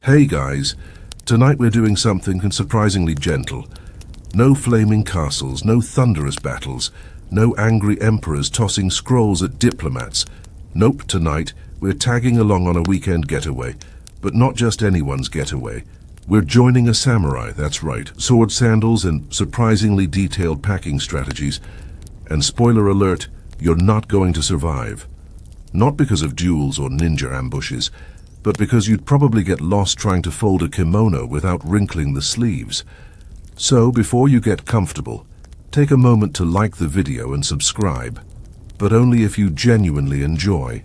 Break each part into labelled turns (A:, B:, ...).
A: Hey guys, tonight we're doing something surprisingly gentle. No flaming castles, no thunderous battles, no angry emperors tossing scrolls at diplomats. Nope, tonight we're tagging along on a weekend getaway, but not just anyone's getaway. We're joining a samurai, that's right, sword sandals and surprisingly detailed packing strategies. And spoiler alert, you're not going to survive. Not because of duels or ninja ambushes, but because you'd probably get lost trying to fold a kimono without wrinkling the sleeves. So before you get comfortable, take a moment to like the video and subscribe, but only if you genuinely enjoy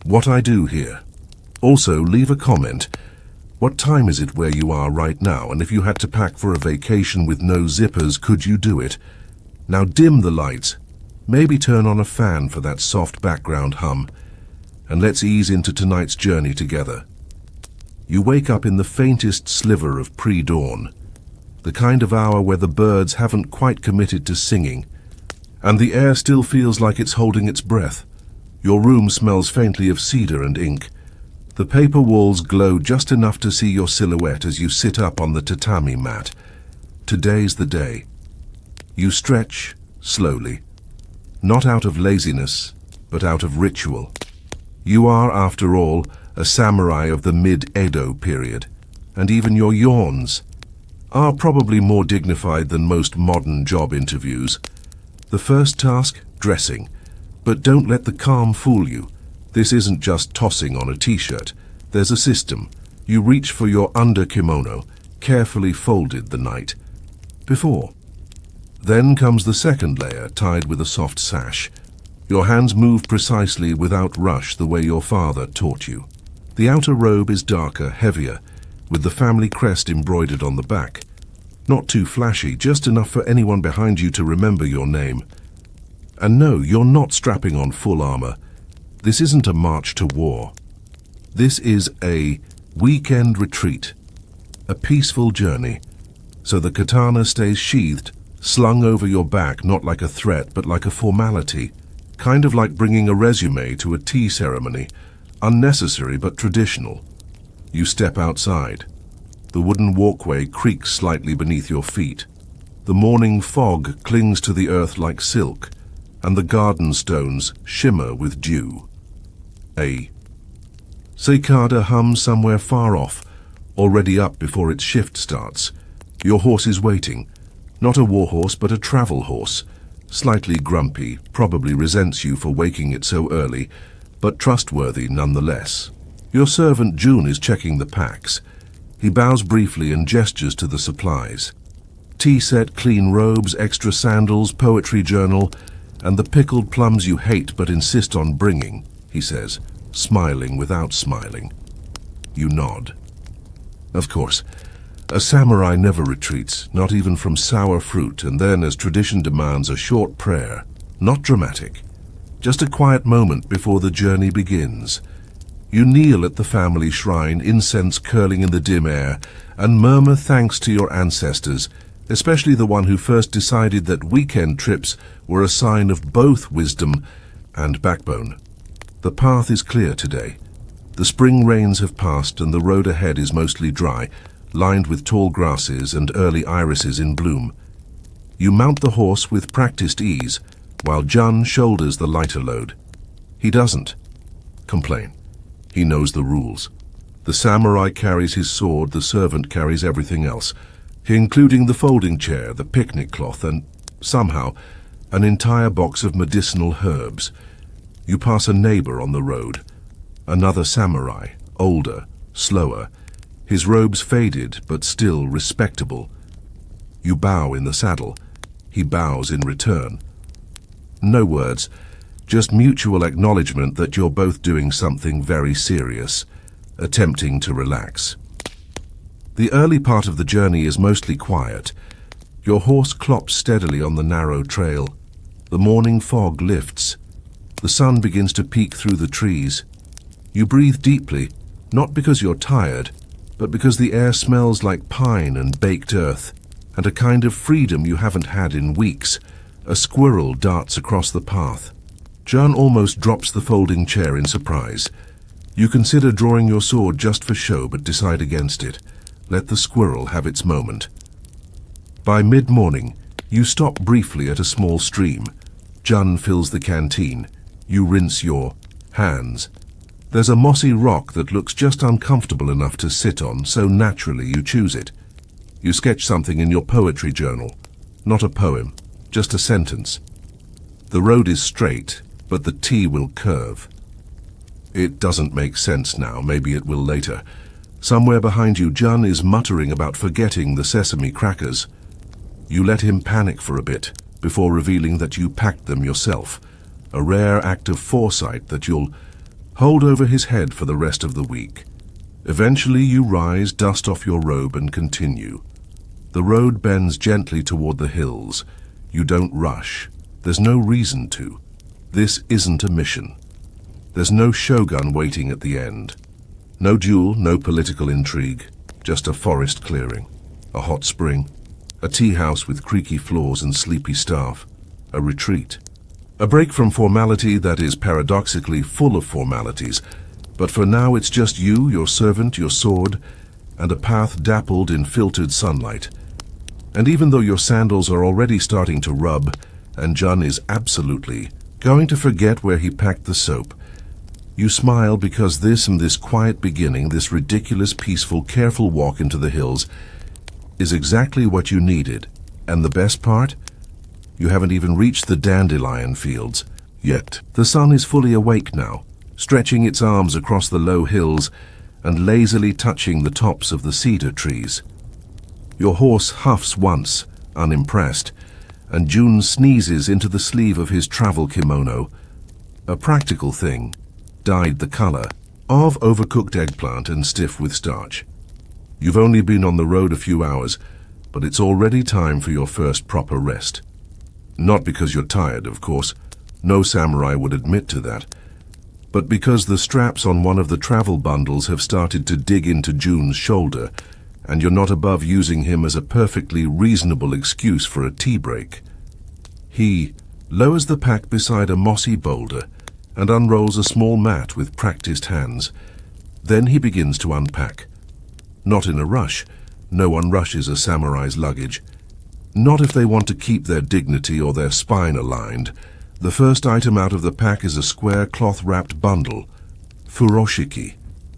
A: what I do here. Also, leave a comment. What time is it where you are right now, and if you had to pack for a vacation with no zippers, could you do it? Now dim the lights, maybe turn on a fan for that soft background hum, and let's ease into tonight's journey together. You wake up in the faintest sliver of pre-dawn, the kind of hour where the birds haven't quite committed to singing, and the air still feels like it's holding its breath. Your room smells faintly of cedar and ink. The paper walls glow just enough to see your silhouette as you sit up on the tatami mat. Today's the day. You stretch slowly, not out of laziness, but out of ritual. You are, after all, a samurai of the mid-Edo period, and even your yawns are probably more dignified than most modern job interviews. The first task, dressing. But don't let the calm fool you. This isn't just tossing on a t-shirt. There's a system. You reach for your under kimono, carefully folded the night before. Then comes the second layer, tied with a soft sash. Your hands move precisely without rush, the way your father taught you. The outer robe is darker, heavier, with the family crest embroidered on the back. Not too flashy, just enough for anyone behind you to remember your name. And no, you're not strapping on full armor. This isn't a march to war. This is a weekend retreat, a peaceful journey. So the katana stays sheathed, slung over your back, not like a threat, but like a formality. Kind of like bringing a resume to a tea ceremony, unnecessary but traditional. You step outside. The wooden walkway creaks slightly beneath your feet. The morning fog clings to the earth like silk, and the garden stones shimmer with dew. A cicada hums somewhere far off, already up before its shift starts. Your horse is waiting. Not a warhorse, but a travel horse. Slightly grumpy, probably resents you for waking it so early, but trustworthy nonetheless. Your servant June is checking the packs. He bows briefly and gestures to the supplies. Tea set, clean robes, extra sandals, poetry journal, and the pickled plums you hate but insist on bringing, he says, smiling without smiling. You nod. Of course, a samurai never retreats, not even from sour fruit, and then, as tradition demands, a short prayer. Not dramatic. Just a quiet moment before the journey begins. You kneel at the family shrine, incense curling in the dim air, and murmur thanks to your ancestors, especially the one who first decided that weekend trips were a sign of both wisdom and backbone. The path is clear today. The spring rains have passed and the road ahead is mostly dry, lined with tall grasses and early irises in bloom. You mount the horse with practiced ease, while Jun shoulders the lighter load. He doesn't complain. He knows the rules. The samurai carries his sword, the servant carries everything else, including the folding chair, the picnic cloth, and, somehow, an entire box of medicinal herbs. You pass a neighbor on the road. Another samurai, older, slower, his robes faded, but still respectable. You bow in the saddle. He bows in return. No words, just mutual acknowledgement that you're both doing something very serious, attempting to relax. The early part of the journey is mostly quiet. Your horse clops steadily on the narrow trail. The morning fog lifts. The sun begins to peek through the trees. You breathe deeply, not because you're tired, but because the air smells like pine and baked earth, and a kind of freedom you haven't had in weeks. A squirrel darts across the path. Jun almost drops the folding chair in surprise. You consider drawing your sword just for show, but decide against it. Let the squirrel have its moment. By mid-morning, you stop briefly at a small stream. Jun fills the canteen. You rinse your hands. There's a mossy rock that looks just uncomfortable enough to sit on, so naturally you choose it. You sketch something in your poetry journal. Not a poem, just a sentence. The road is straight, but the T will curve. It doesn't make sense now, maybe it will later. Somewhere behind you, Jun is muttering about forgetting the sesame crackers. You let him panic for a bit, before revealing that you packed them yourself. A rare act of foresight that you'll hold over his head for the rest of the week. Eventually you rise, dust off your robe, and continue. The road bends gently toward the hills. You don't rush. There's no reason to. This isn't a mission. There's no shogun waiting at the end. No duel, no political intrigue. Just a forest clearing. A hot spring. A tea house with creaky floors and sleepy staff. A retreat. A break from formality that is paradoxically full of formalities. But for now it's just you, your servant, your sword, and a path dappled in filtered sunlight. And even though your sandals are already starting to rub, and Jun is absolutely going to forget where he packed the soap, you smile because this quiet beginning, this ridiculous, peaceful, careful walk into the hills, is exactly what you needed. And the best part? You haven't even reached the dandelion fields yet. The sun is fully awake now, stretching its arms across the low hills and lazily touching the tops of the cedar trees. Your horse huffs once, unimpressed, and Jun sneezes into the sleeve of his travel kimono, a practical thing, dyed the color of overcooked eggplant and stiff with starch. You've only been on the road a few hours, but it's already time for your first proper rest. Not because you're tired, of course. No samurai would admit to that. But because the straps on one of the travel bundles have started to dig into Jun's shoulder, and you're not above using him as a perfectly reasonable excuse for a tea break. He lowers the pack beside a mossy boulder and unrolls a small mat with practiced hands. Then he begins to unpack. Not in a rush. No one rushes a samurai's luggage. Not if they want to keep their dignity or their spine aligned. The first item out of the pack is a square cloth-wrapped bundle, furoshiki.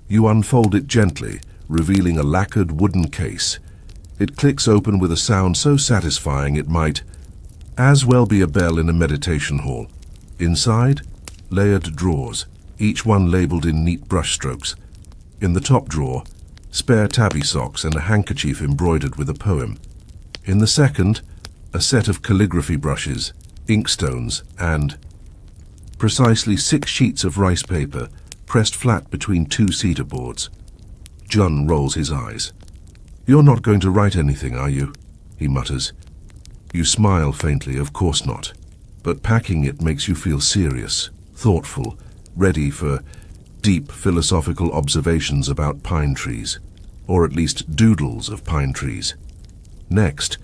A: You unfold it gently, revealing a lacquered wooden case. It clicks open with a sound so satisfying it might as well be a bell in a meditation hall. Inside, layered drawers, each one labeled in neat brushstrokes. In the top drawer, spare tabby socks and a handkerchief embroidered with a poem. In the second, a set of calligraphy brushes, inkstones, and precisely 6 sheets of rice paper pressed flat between 2 cedar boards. Jun rolls his eyes. "You're not going to write anything, are you?" he mutters. You smile faintly, of course not. But packing it makes you feel serious, thoughtful, ready for deep philosophical observations about pine trees, or at least doodles of pine trees. Next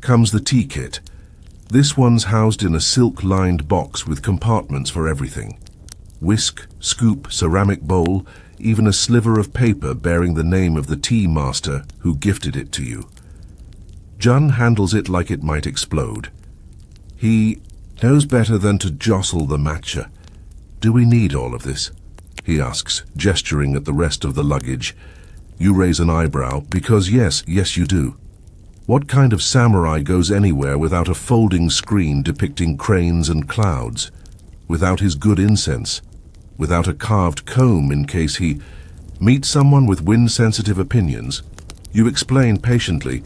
A: comes the tea kit. This one's housed in a silk-lined box with compartments for everything. Whisk, scoop, ceramic bowl, even a sliver of paper bearing the name of the tea master who gifted it to you. Jun handles it like it might explode. He knows better than to jostle the matcha. "Do we need all of this?" he asks, gesturing at the rest of the luggage. You raise an eyebrow, because yes you do. What kind of samurai goes anywhere without a folding screen depicting cranes and clouds? Without his good incense? Without a carved comb in case he meets someone with wind-sensitive opinions? You explain patiently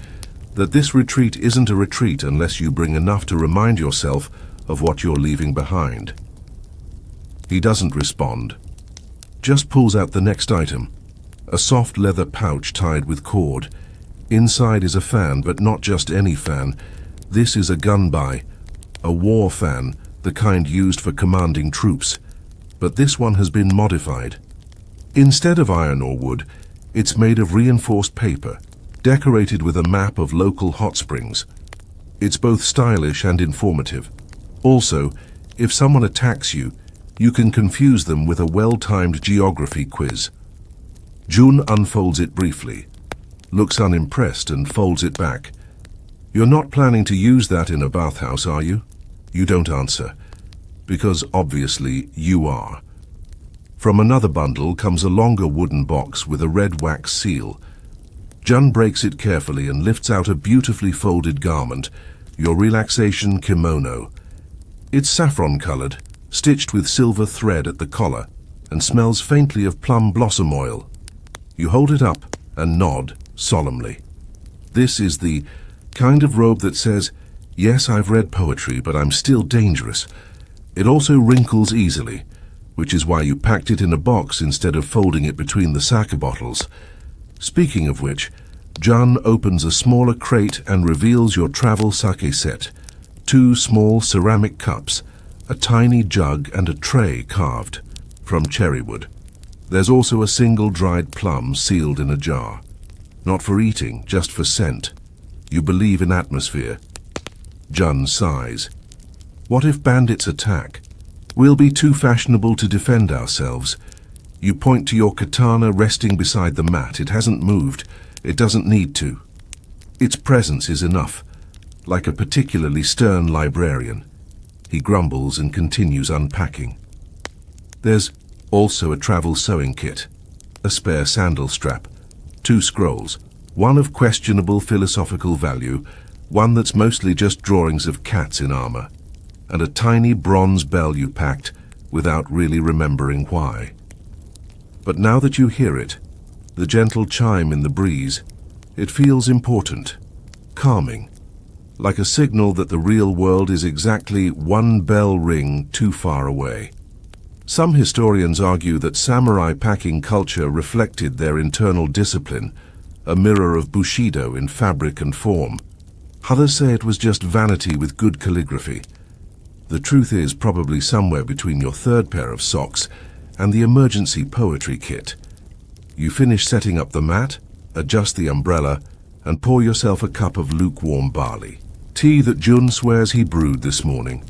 A: that this retreat isn't a retreat unless you bring enough to remind yourself of what you're leaving behind. He doesn't respond, just pulls out the next item, a soft leather pouch tied with cord. Inside is a fan, but not just any fan. This is a gunbai, a war fan, the kind used for commanding troops. But this one has been modified. Instead of iron or wood, it's made of reinforced paper, decorated with a map of local hot springs. It's both stylish and informative. Also, if someone attacks you, You can confuse them with a well-timed geography quiz. Jun unfolds it briefly, looks unimpressed and folds it back. You're not planning to use that in a bathhouse, are you? You don't answer, because obviously you are. From another bundle comes a longer wooden box with a red wax seal. Jun breaks it carefully and lifts out a beautifully folded garment, your relaxation kimono. It's saffron-colored, stitched with silver thread at the collar, and smells faintly of plum blossom oil. You hold it up and nod solemnly. This is the kind of robe that says, "Yes, I've read poetry, but I'm still dangerous." It also wrinkles easily, which is why you packed it in a box instead of folding it between the sake bottles. Speaking of which, Jun opens a smaller crate and reveals your travel sake set. 2 small ceramic cups, a tiny jug and a tray carved from cherry wood. There's also a single dried plum sealed in a jar. Not for eating, just for scent. You believe in atmosphere. Jun sighs. What if bandits attack? We'll be too fashionable to defend ourselves. You point to your katana resting beside the mat. It hasn't moved. It doesn't need to. Its presence is enough, like a particularly stern librarian. He grumbles and continues unpacking. There's also a travel sewing kit, a spare sandal strap, 2 scrolls, one of questionable philosophical value, one that's mostly just drawings of cats in armor, and a tiny bronze bell you packed without really remembering why. But now that you hear it, the gentle chime in the breeze, it feels important, calming, like a signal that the real world is exactly 1 bell ring too far away. Some historians argue that samurai packing culture reflected their internal discipline, a mirror of Bushido in fabric and form. Others say it was just vanity with good calligraphy. The truth is probably somewhere between your 3rd pair of socks and the emergency poetry kit. You finish setting up the mat, adjust the umbrella, and pour yourself a cup of lukewarm barley. Tea that Jun swears he brewed this morning.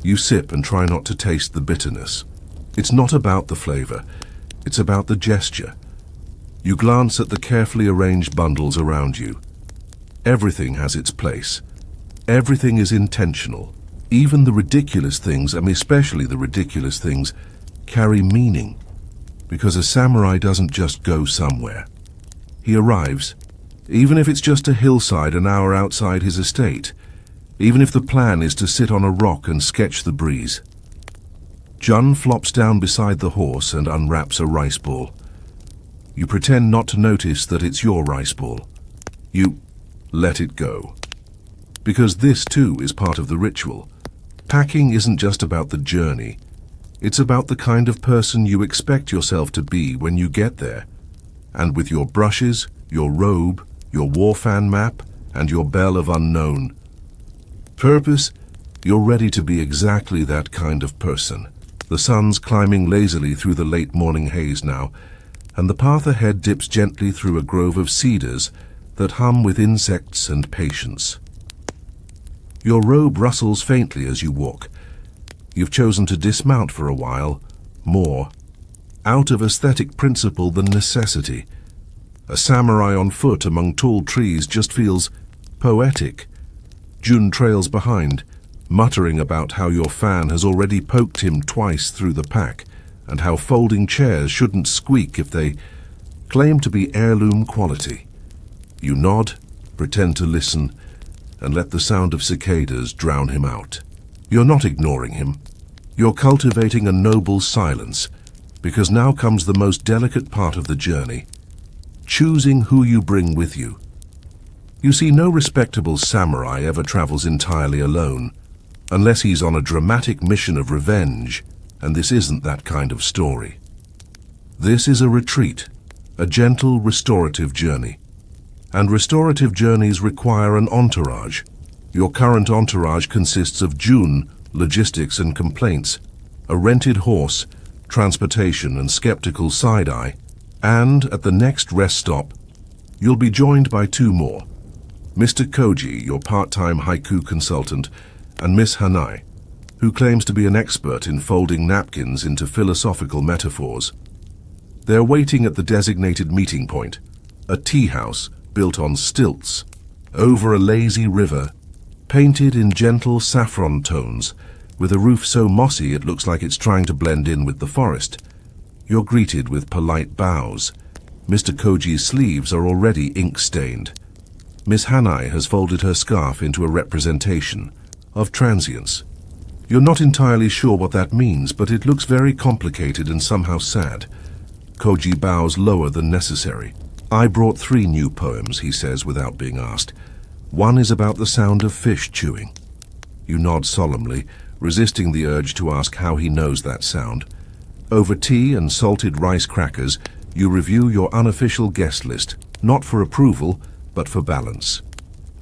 A: You sip and try not to taste the bitterness. It's not about the flavor, it's about the gesture. You glance at the carefully arranged bundles around you. Everything has its place. Everything is intentional. Even the ridiculous things, and especially the ridiculous things, carry meaning. Because a samurai doesn't just go somewhere. He arrives, even if it's just a hillside an hour outside his estate, even if the plan is to sit on a rock and sketch the breeze. Jun flops down beside the horse and unwraps a rice ball. You pretend not to notice that it's your rice ball. You let it go. Because this too is part of the ritual. Packing isn't just about the journey. It's about the kind of person you expect yourself to be when you get there. And with your brushes, your robe, your war fan map, and your bell of unknown purpose, you're ready to be exactly that kind of person. The sun's climbing lazily through the late morning haze now, and the path ahead dips gently through a grove of cedars that hum with insects and patience. Your robe rustles faintly as you walk. You've chosen to dismount for a while, more, out of aesthetic principle than necessity. A samurai on foot among tall trees just feels poetic. Jun trails behind, muttering about how your fan has already poked him twice through the pack, and how folding chairs shouldn't squeak if they claim to be heirloom quality. You nod, pretend to listen, and let the sound of cicadas drown him out. You're not ignoring him. You're cultivating a noble silence, because now comes the most delicate part of the journey, choosing who you bring with you. You see, no respectable samurai ever travels entirely alone, unless he's on a dramatic mission of revenge, and this isn't that kind of story. This is a retreat, a gentle, restorative journey. And restorative journeys require an entourage. Your current entourage consists of Jun, logistics and complaints, a rented horse, transportation and skeptical side-eye, and at the next rest stop, you'll be joined by 2 more. Mr. Koji, your part-time haiku consultant, and Miss Hanai, who claims to be an expert in folding napkins into philosophical metaphors. They're waiting at the designated meeting point, a tea house built on stilts, over a lazy river, painted in gentle saffron tones, with a roof so mossy it looks like it's trying to blend in with the forest. You're greeted with polite bows. Mr. Koji's sleeves are already ink-stained. Miss Hanai has folded her scarf into a representation of transience. You're not entirely sure what that means, but it looks very complicated and somehow sad. Koji bows lower than necessary. I brought 3 new poems, he says without being asked. One is about the sound of fish chewing. You nod solemnly, resisting the urge to ask how he knows that sound. Over tea and salted rice crackers, you review your unofficial guest list, not for approval, but for balance.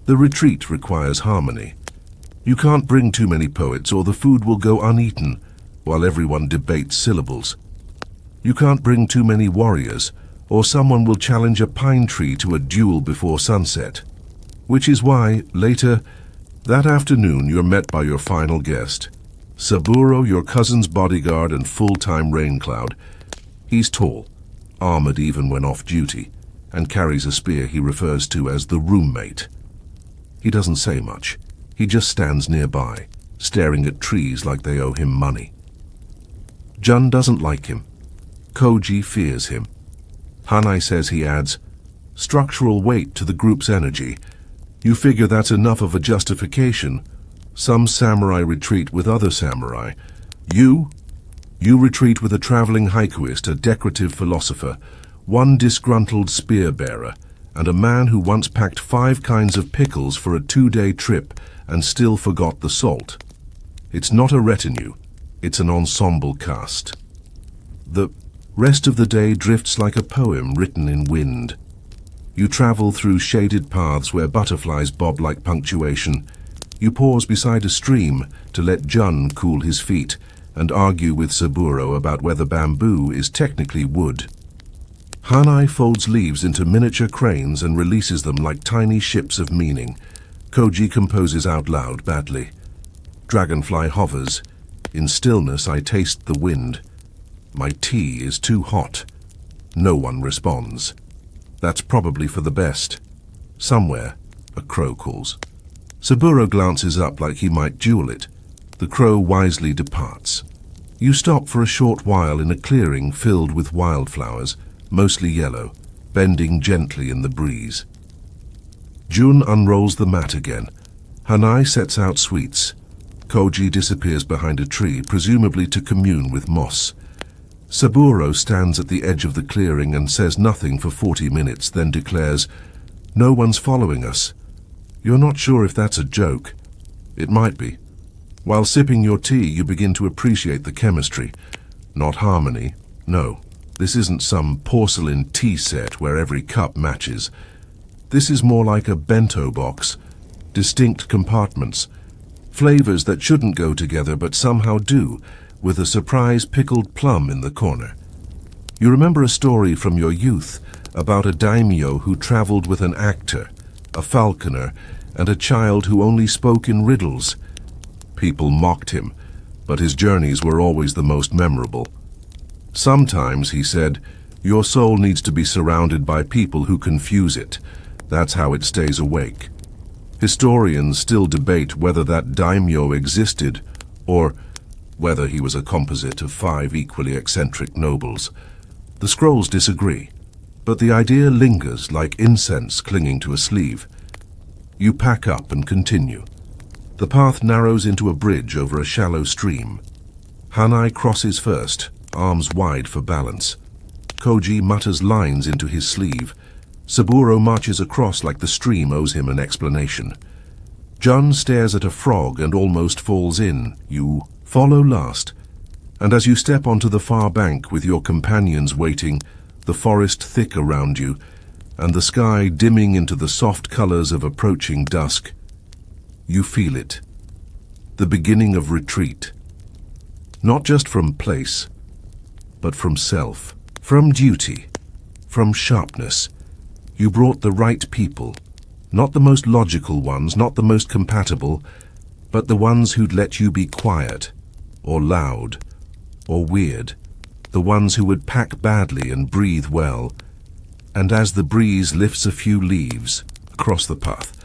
A: The retreat requires harmony. You can't bring too many poets or the food will go uneaten while everyone debates syllables. You can't bring too many warriors or someone will challenge a pine tree to a duel before sunset. Which is why, later, that afternoon you're met by your final guest. Saburo, your cousin's bodyguard and full-time rain cloud. He's tall, armored even when off duty, and carries a spear he refers to as the roommate. He doesn't say much. He just stands nearby, staring at trees like they owe him money. Jun doesn't like him. Koji fears him. Hanai says he adds structural weight to the group's energy. You figure that's enough of a justification. Some samurai retreat with other samurai. You retreat with a traveling haikuist, a decorative philosopher, one disgruntled spear-bearer, and a man who once packed 5 kinds of pickles for a 2-day trip and still forgot the salt. It's not a retinue, it's an ensemble cast. The rest of the day drifts like a poem written in wind. You travel through shaded paths where butterflies bob like punctuation. You pause beside a stream to let Jun cool his feet and argue with Saburo about whether bamboo is technically wood. Hanai folds leaves into miniature cranes and releases them like tiny ships of meaning. Koji composes out loud badly. Dragonfly hovers. In stillness I taste the wind. My tea is too hot. No one responds. That's probably for the best. Somewhere, a crow calls. Saburo glances up like he might duel it. The crow wisely departs. You stop for a short while in a clearing filled with wildflowers, mostly yellow, bending gently in the breeze. Jun unrolls the mat again. Hanai sets out sweets. Koji disappears behind a tree, presumably to commune with moss. Saburo stands at the edge of the clearing and says nothing for 40 minutes, then declares, "No one's following us." You're not sure if that's a joke. It might be. While sipping your tea, you begin to appreciate the chemistry. Not harmony. No, this isn't some porcelain tea set where every cup matches. This is more like a bento box. Distinct compartments. Flavors that shouldn't go together but somehow do, with a surprise pickled plum in the corner. You remember a story from your youth about a daimyo who traveled with an actor, a falconer, and a child who only spoke in riddles. People mocked him, but his journeys were always the most memorable. Sometimes, he said, your soul needs to be surrounded by people who confuse it. That's how it stays awake. Historians still debate whether that daimyo existed, or whether he was a composite of 5 equally eccentric nobles. The scrolls disagree, but the idea lingers like incense clinging to a sleeve. You pack up and continue. The path narrows into a bridge over a shallow stream. Hanai crosses first, arms wide for balance. Koji mutters lines into his sleeve. Saburo marches across like the stream owes him an explanation. Jun stares at a frog and almost falls in. You follow last, and as you step onto the far bank with your companions waiting, the forest thick around you, and the sky dimming into the soft colors of approaching dusk, you feel it. The beginning of retreat. Not just from place, but from self, from duty, from sharpness. You brought the right people, not the most logical ones, not the most compatible. but the ones who'd let you be quiet, or loud, or weird, the ones who would pack badly and breathe well. And as the breeze lifts a few leaves across the path,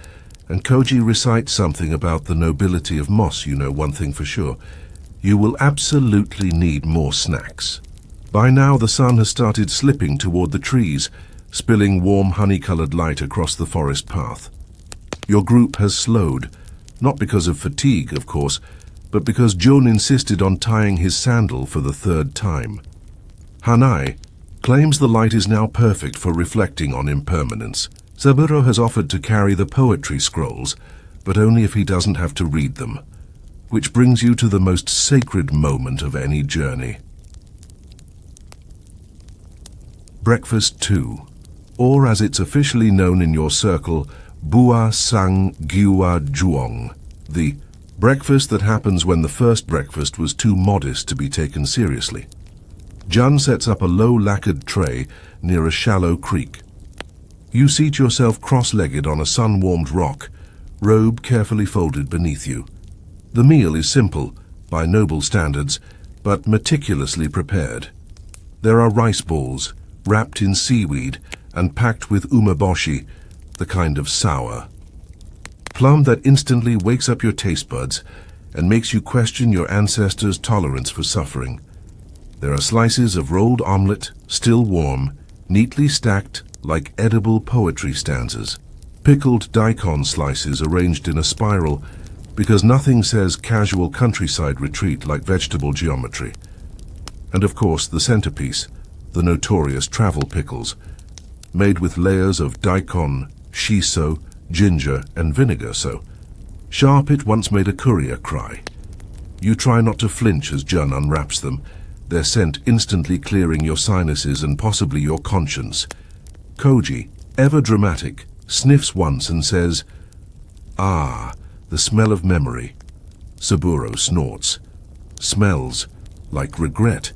A: and Koji recites something about the nobility of moss, you know one thing for sure: you will absolutely need more snacks. By now the sun has started slipping toward the trees, spilling warm honey-colored light across the forest path. Your group has slowed, not because of fatigue, of course, but because Jun insisted on tying his sandal for the third time. Hanai claims the light is now perfect for reflecting on impermanence. Saburo has offered to carry the poetry scrolls, but only if he doesn't have to read them. Which brings you to the most sacred moment of any journey. Breakfast 2, or as it's officially known in your circle, Bua Sang Gyua Juong, the breakfast that happens when the first breakfast was too modest to be taken seriously. Jun sets up a low lacquered tray near a shallow creek. You seat yourself cross-legged on a sun-warmed rock, robe carefully folded beneath you. The meal is simple, by noble standards, but meticulously prepared. There are rice balls, wrapped in seaweed and packed with umeboshi, the kind of sour plum that instantly wakes up your taste buds and makes you question your ancestors' tolerance for suffering. There are slices of rolled omelette, still warm, neatly stacked like edible poetry stanzas. Pickled daikon slices arranged in a spiral, because nothing says casual countryside retreat like vegetable geometry. And of course the centerpiece, the notorious travel pickles, made with layers of daikon, shiso, ginger and vinegar so sharp it once made a courier cry. You try not to flinch as Jun unwraps them, their scent instantly clearing your sinuses and possibly your conscience. Koji, ever dramatic, sniffs once and says, "Ah, the smell of memory." Saburo snorts. "Smells like regret."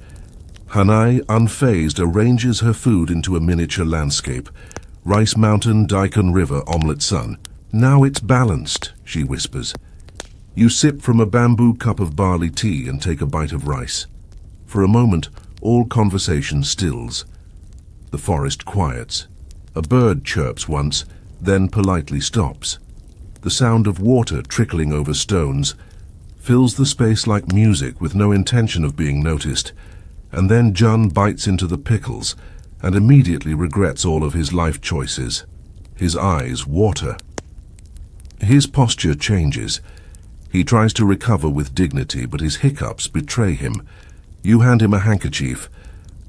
A: Hanai, unfazed, arranges her food into a miniature landscape. Rice mountain, daikon river, omelette sun. "Now it's balanced," she whispers. You sip from a bamboo cup of barley tea and take a bite of rice. For a moment, all conversation stills. The forest quiets. A bird chirps once, then politely stops. The sound of water trickling over stones fills the space like music with no intention of being noticed, and then Jun bites into the pickles and immediately regrets all of his life choices. His eyes water. His posture changes. He tries to recover with dignity, but his hiccups betray him. You hand him a handkerchief.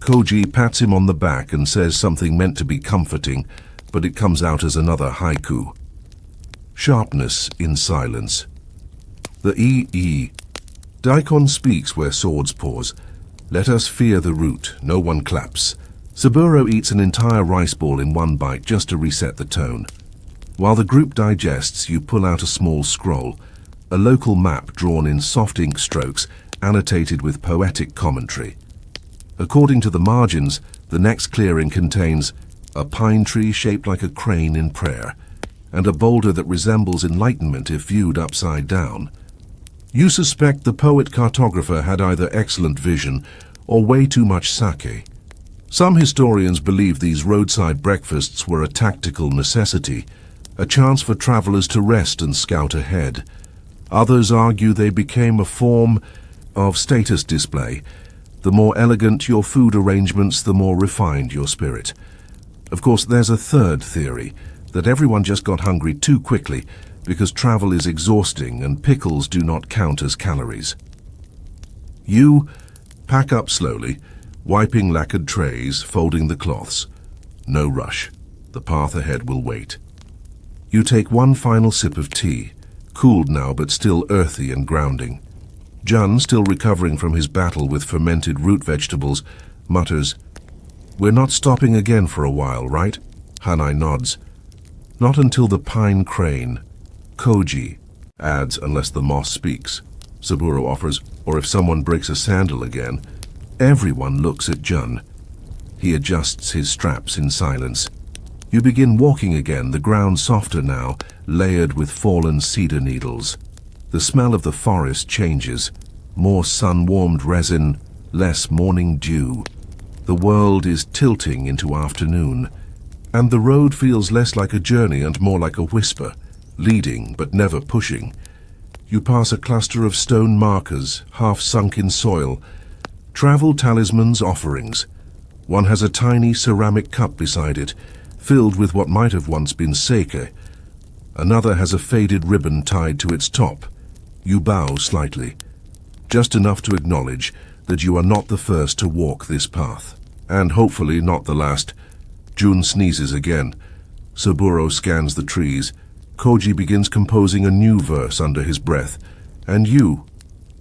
A: Koji pats him on the back and says something meant to be comforting, but it comes out as another haiku. Sharpness in silence. The E. Daikon speaks where swords pause. Let us fear the root, no one claps. Saburo eats an entire rice ball in one bite just to reset the tone. While the group digests, you pull out a small scroll, a local map drawn in soft ink strokes, annotated with poetic commentary. According to the margins, the next clearing contains a pine tree shaped like a crane in prayer, and a boulder that resembles enlightenment if viewed upside down. You suspect the poet-cartographer had either excellent vision or way too much sake. Some historians believe these roadside breakfasts were a tactical necessity, a chance for travelers to rest and scout ahead. Others argue they became a form of status display. The more elegant your food arrangements, the more refined your spirit. Of course, there's a third theory, that everyone just got hungry too quickly because travel is exhausting and pickles do not count as calories. You pack up slowly, wiping lacquered trays, folding the cloths. No rush. The path ahead will wait. You take one final sip of tea, cooled now but still earthy and grounding. Jun, still recovering from his battle with fermented root vegetables, mutters, "We're not stopping again for a while, right?" Hanai nods. "Not until the pine crane." Koji adds, "unless the moss speaks." Saburo offers, "or if someone breaks a sandal again." Everyone looks at Jun. He adjusts his straps in silence. You begin walking again, the ground softer now, layered with fallen cedar needles. The smell of the forest changes. More sun-warmed resin, less morning dew. The world is tilting into afternoon, and the road feels less like a journey and more like a whisper, leading but never pushing. You pass a cluster of stone markers, half sunk in soil. Travel talismans offerings. One has a tiny ceramic cup beside it, filled with what might have once been sake. Another has a faded ribbon tied to its top. You bow slightly, just enough to acknowledge that you are not the first to walk this path, and hopefully not the last. Jun sneezes again. Saburo scans the trees. Koji begins composing a new verse under his breath. And you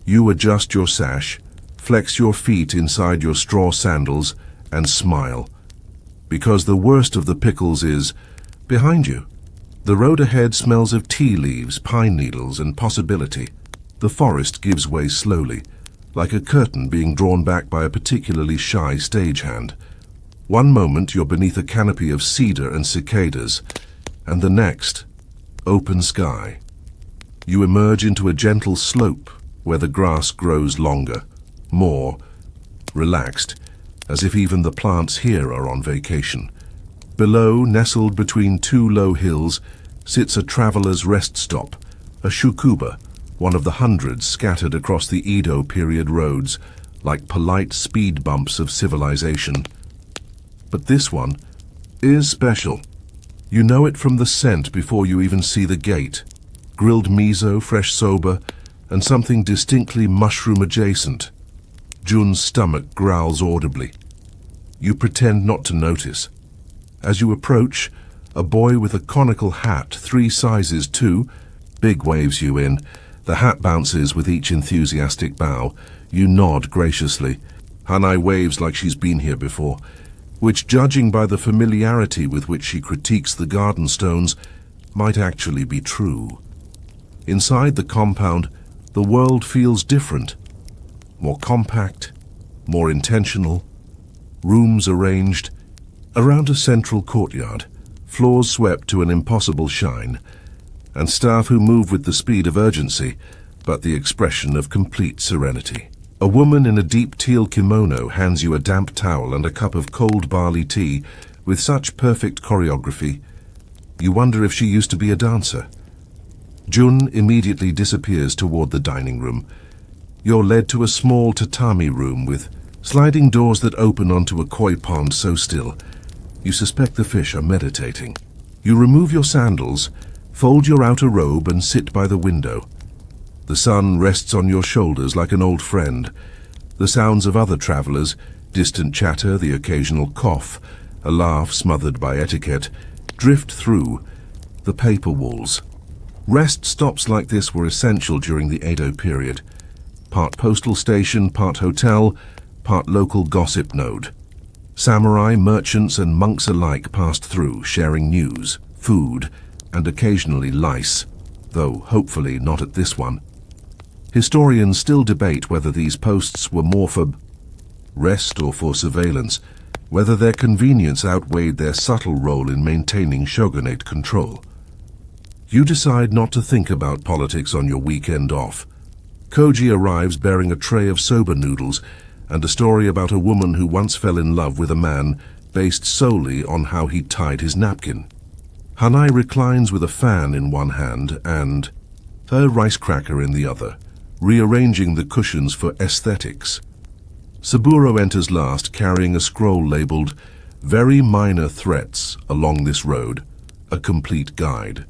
A: adjust your sash, flex your feet inside your straw sandals, and smile. Because the worst of the pickles is behind you. The road ahead smells of tea leaves, pine needles, and possibility. The forest gives way slowly, like a curtain being drawn back by a particularly shy stagehand. One moment you're beneath a canopy of cedar and cicadas, and the next, open sky. You emerge into a gentle slope where the grass grows longer, more relaxed, as if even the plants here are on vacation. Below, nestled between two low hills, sits a traveler's rest stop, a shukuba, one of the hundreds scattered across the Edo-period roads, like polite speed bumps of civilization. But this one is special. You know it from the scent before you even see the gate. Grilled miso, fresh soba, and something distinctly mushroom-adjacent. Jun's stomach growls audibly. You pretend not to notice. As you approach, a boy with a conical hat, 3 sizes too, big waves you in. The hat bounces with each enthusiastic bow. You nod graciously. Hanai waves like she's been here before, which, judging by the familiarity with which she critiques the garden stones, might actually be true. Inside the compound, the world feels different. More compact, more intentional. Rooms arranged around a central courtyard, floors swept to an impossible shine, and staff who move with the speed of urgency, but the expression of complete serenity. A woman in a deep teal kimono hands you a damp towel and a cup of cold barley tea with such perfect choreography, you wonder if she used to be a dancer. Jun immediately disappears toward the dining room. You're led to a small tatami room with sliding doors that open onto a koi pond so still, you suspect the fish are meditating. You remove your sandals, fold your outer robe, and sit by the window. The sun rests on your shoulders like an old friend. The sounds of other travelers, distant chatter, the occasional cough, a laugh smothered by etiquette, drift through the paper walls. Rest stops like this were essential during the Edo period. Part postal station, part hotel, part local gossip node. Samurai, merchants, and monks alike passed through, sharing news, food, and occasionally lice, though hopefully not at this one. Historians still debate whether these posts were more for rest or for surveillance, whether their convenience outweighed their subtle role in maintaining shogunate control. You decide not to think about politics on your weekend off. Koji arrives bearing a tray of soba noodles and a story about a woman who once fell in love with a man based solely on how he tied his napkin. Hanai reclines with a fan in one hand and her rice cracker in the other, rearranging the cushions for aesthetics. Saburo enters last, carrying a scroll labeled "Very Minor Threats Along This Road, a Complete Guide."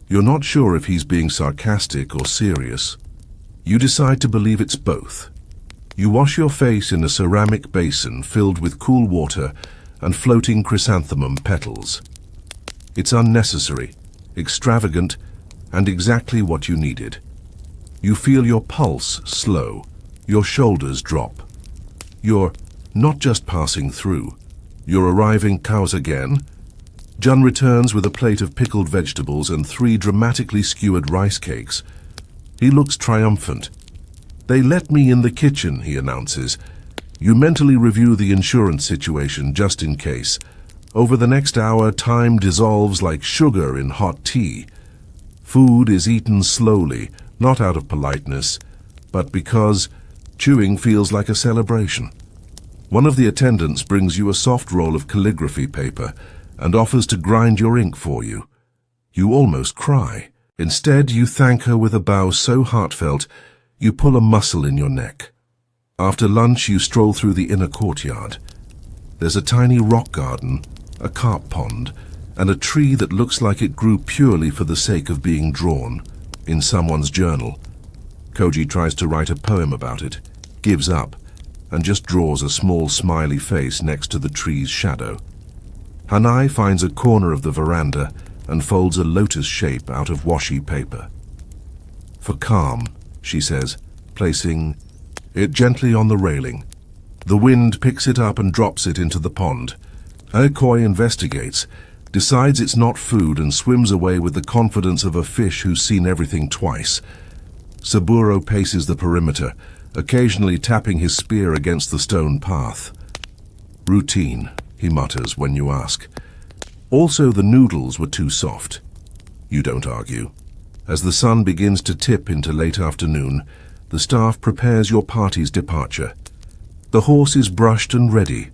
A: You're not sure if he's being sarcastic or serious. You decide to believe it's both. You wash your face in a ceramic basin filled with cool water and floating chrysanthemum petals. It's unnecessary, extravagant, and exactly what you needed. You feel your pulse slow, your shoulders drop. You're not just passing through. You're arriving cows again. Jun returns with a plate of pickled vegetables and 3 dramatically skewered rice cakes. He looks triumphant. "They let me in the kitchen," he announces. You mentally review the insurance situation just in case. Over the next hour, time dissolves like sugar in hot tea. Food is eaten slowly, not out of politeness, but because chewing feels like a celebration. One of the attendants brings you a soft roll of calligraphy paper and offers to grind your ink for you. You almost cry. Instead, you thank her with a bow so heartfelt, you pull a muscle in your neck. After lunch, you stroll through the inner courtyard. There's a tiny rock garden, a carp pond, and a tree that looks like it grew purely for the sake of being drawn in someone's journal. Koji tries to write a poem about it, gives up, and just draws a small smiley face next to the tree's shadow. Hanai finds a corner of the veranda and folds a lotus shape out of washi paper. For calm, she says, placing it gently on the railing. The wind picks it up and drops it into the pond. Koi investigates, decides it's not food, and swims away with the confidence of a fish who's seen everything twice. Saburo paces the perimeter, occasionally tapping his spear against the stone path. Routine, he mutters when you ask. Also, the noodles were too soft. You don't argue. As the sun begins to tip into late afternoon, the staff prepares your party's departure. The horse is brushed and ready.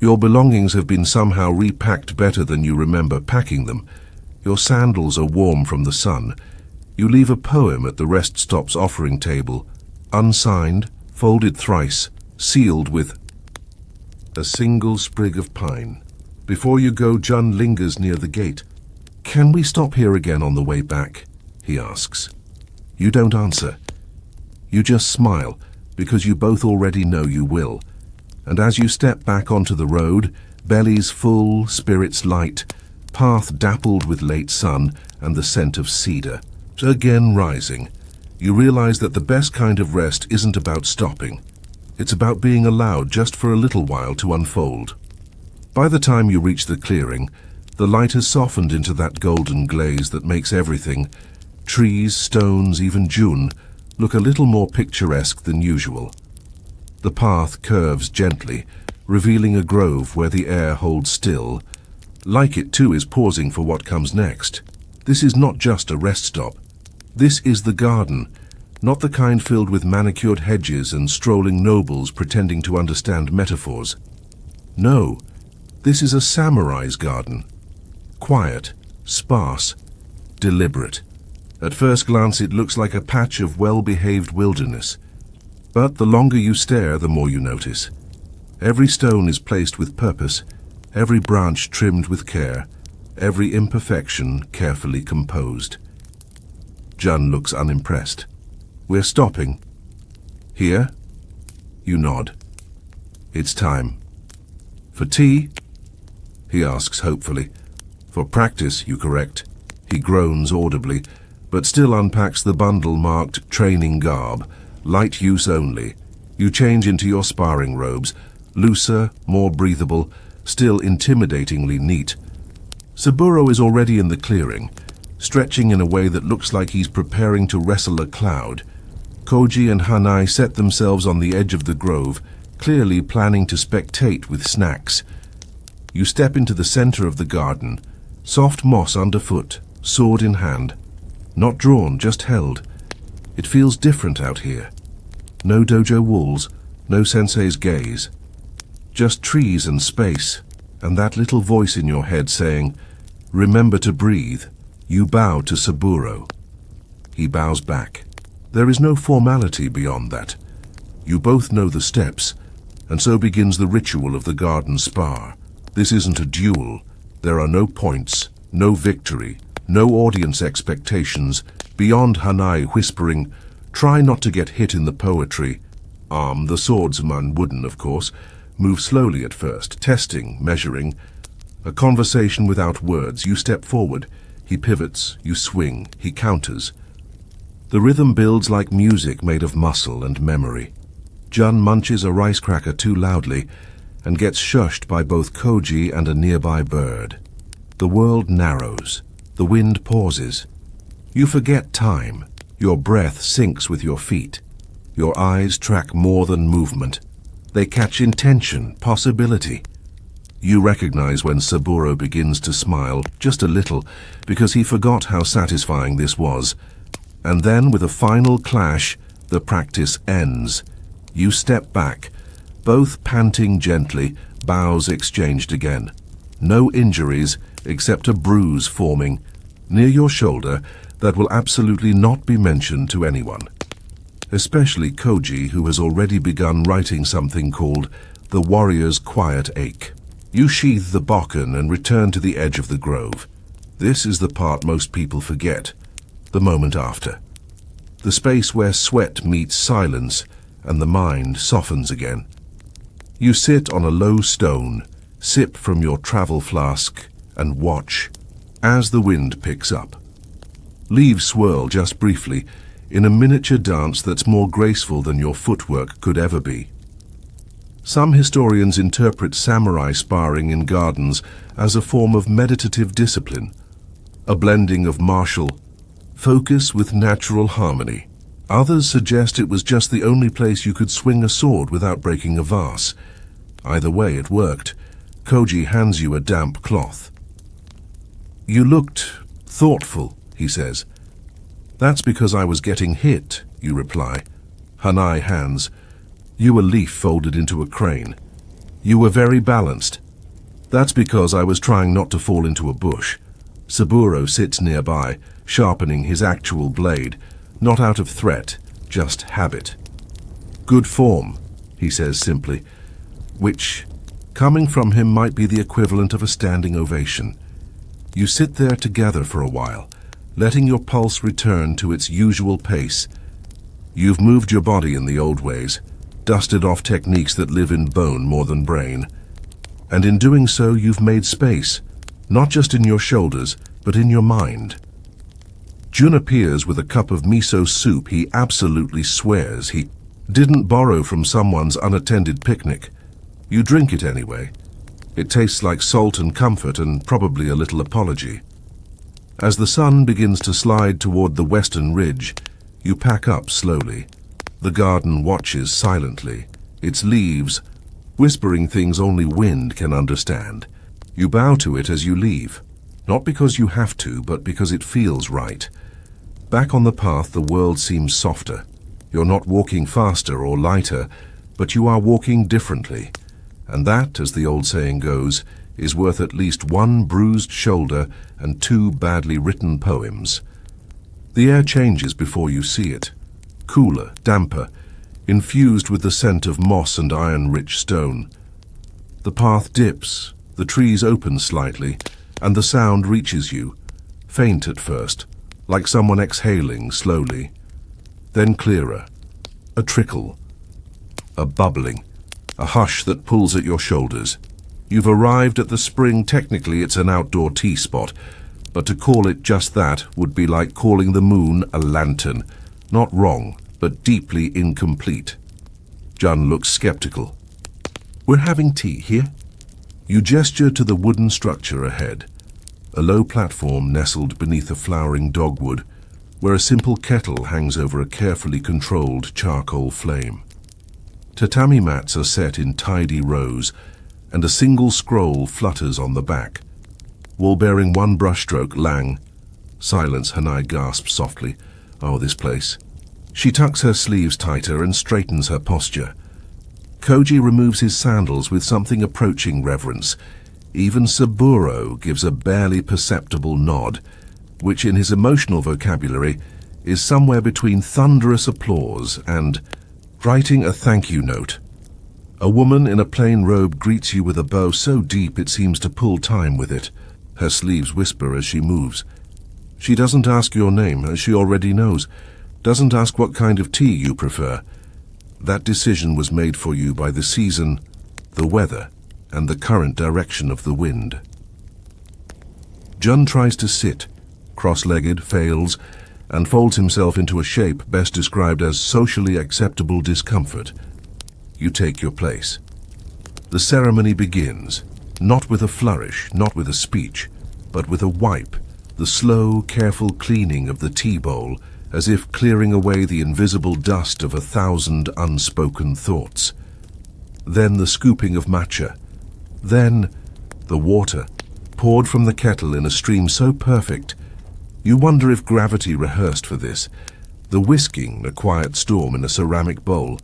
A: Your belongings have been somehow repacked better than you remember packing them. Your sandals are warm from the sun. You leave a poem at the rest stop's offering table, unsigned, folded thrice, sealed with a single sprig of pine. Before you go, Jun lingers near the gate. "Can we stop here again on the way back?" he asks. You don't answer. You just smile, because you both already know you will. And as you step back onto the road, bellies full, spirits light, path dappled with late sun and the scent of cedar. Again rising, you realize that the best kind of rest isn't about stopping. It's about being allowed just for a little while to unfold. By the time you reach the clearing, the light has softened into that golden glaze that makes everything, trees, stones, even June, look a little more picturesque than usual. The path curves gently, revealing a grove where the air holds still. Like it too is pausing for what comes next. This is not just a rest stop. This is the garden, not the kind filled with manicured hedges and strolling nobles pretending to understand metaphors. No, this is a samurai's garden. Quiet, sparse, deliberate. At first glance it looks like a patch of well-behaved wilderness. But the longer you stare, the more you notice. Every stone is placed with purpose, every branch trimmed with care, every imperfection carefully composed. Jun looks unimpressed. "We're stopping." "Here?" You nod. "It's time." "For tea?" he asks hopefully. "For practice, you correct." He groans audibly, but still unpacks the bundle marked training garb, light use only. You change into your sparring robes, looser, more breathable, still intimidatingly neat. Saburo is already in the clearing, stretching in a way that looks like he's preparing to wrestle a cloud. Koji and Hanai set themselves on the edge of the grove, clearly planning to spectate with snacks. You step into the center of the garden, soft moss underfoot, sword in hand. Not drawn, just held. It feels different out here. No dojo walls, no sensei's gaze. Just trees and space, and that little voice in your head saying, "Remember to breathe." You bow to Saburo. He bows back. There is no formality beyond that. You both know the steps, and so begins the ritual of the garden spar. This isn't a duel. There are no points, no victory, no audience expectations, beyond Hanai whispering, "Try not to get hit in the poetry." The swordsman wouldn't, of course, move slowly at first, testing, measuring. A conversation without words. You step forward. He pivots, you swing, he counters. The rhythm builds like music made of muscle and memory. Jun munches a rice cracker too loudly and gets shushed by both Koji and a nearby bird. The world narrows. The wind pauses. You forget time. Your breath syncs with your feet. Your eyes track more than movement. They catch intention, possibility. You recognize when Saburo begins to smile, just a little, because he forgot how satisfying this was. And then, with a final clash, the practice ends. You step back, both panting gently, bows exchanged again. No injuries, except a bruise forming near your shoulder that will absolutely not be mentioned to anyone. Especially Koji, who has already begun writing something called The Warrior's Quiet Ache. You sheathe the bokken and return to the edge of the grove. This is the part most people forget, the moment after. The space where sweat meets silence and the mind softens again. You sit on a low stone, sip from your travel flask, and watch as the wind picks up. Leaves swirl just briefly in a miniature dance that's more graceful than your footwork could ever be. Some historians interpret samurai sparring in gardens as a form of meditative discipline, a blending of martial focus with natural harmony. Others suggest it was just the only place you could swing a sword without breaking a vase. Either way, it worked. Koji hands you a damp cloth. "You looked thoughtful," he says. "That's because I was getting hit," you reply. Hanai hands you a leaf folded into a crane. "You were very balanced." "That's because I was trying not to fall into a bush." Saburo sits nearby, sharpening his actual blade, not out of threat, just habit. "Good form," he says simply, which, coming from him, might be the equivalent of a standing ovation. You sit there together for a while, letting your pulse return to its usual pace. You've moved your body in the old ways, dusted off techniques that live in bone more than brain. And in doing so, you've made space, not just in your shoulders, but in your mind. Jun appears with a cup of miso soup he absolutely swears he didn't borrow from someone's unattended picnic. You drink it anyway. It tastes like salt and comfort and probably a little apology. As the sun begins to slide toward the western ridge, you pack up slowly. The garden watches silently, its leaves whispering things only wind can understand. You bow to it as you leave, not because you have to, but because it feels right. Back on the path, the world seems softer. You're not walking faster or lighter, but you are walking differently. And that, as the old saying goes, is worth at least one bruised shoulder and 2 badly written poems. The air changes before you see it. Cooler, damper, infused with the scent of moss and iron-rich stone. The path dips, the trees open slightly, and the sound reaches you, faint at first, like someone exhaling slowly. Then clearer, a trickle, a bubbling, a hush that pulls at your shoulders. You've arrived at the spring. Technically it's an outdoor tea spot, but to call it just that would be like calling the moon a lantern. Not wrong, but deeply incomplete. Jun looks skeptical. "We're having tea here?" You gesture to the wooden structure ahead, a low platform nestled beneath a flowering dogwood, where a simple kettle hangs over a carefully controlled charcoal flame. Tatami mats are set in tidy rows, and a single scroll flutters on the back. Wall bearing 1 brushstroke, lang. Silence, Hanai gasps softly. Oh, this place. She tucks her sleeves tighter and straightens her posture. Koji removes his sandals with something approaching reverence. Even Saburo gives a barely perceptible nod, which in his emotional vocabulary is somewhere between thunderous applause and writing a thank you note. A woman in a plain robe greets you with a bow so deep it seems to pull time with it. Her sleeves whisper as she moves. She doesn't ask your name, as she already knows. Doesn't ask what kind of tea you prefer. That decision was made for you by the season, the weather, and the current direction of the wind. Jun tries to sit, cross-legged, fails, and folds himself into a shape best described as socially acceptable discomfort. You take your place. The ceremony begins, not with a flourish, not with a speech, but with a wipe, the slow, careful cleaning of the tea bowl, as if clearing away the invisible dust of 1,000 unspoken thoughts. Then the scooping of matcha. Then the water, poured from the kettle in a stream so perfect, you wonder if gravity rehearsed for this, the whisking, a quiet storm in a ceramic bowl,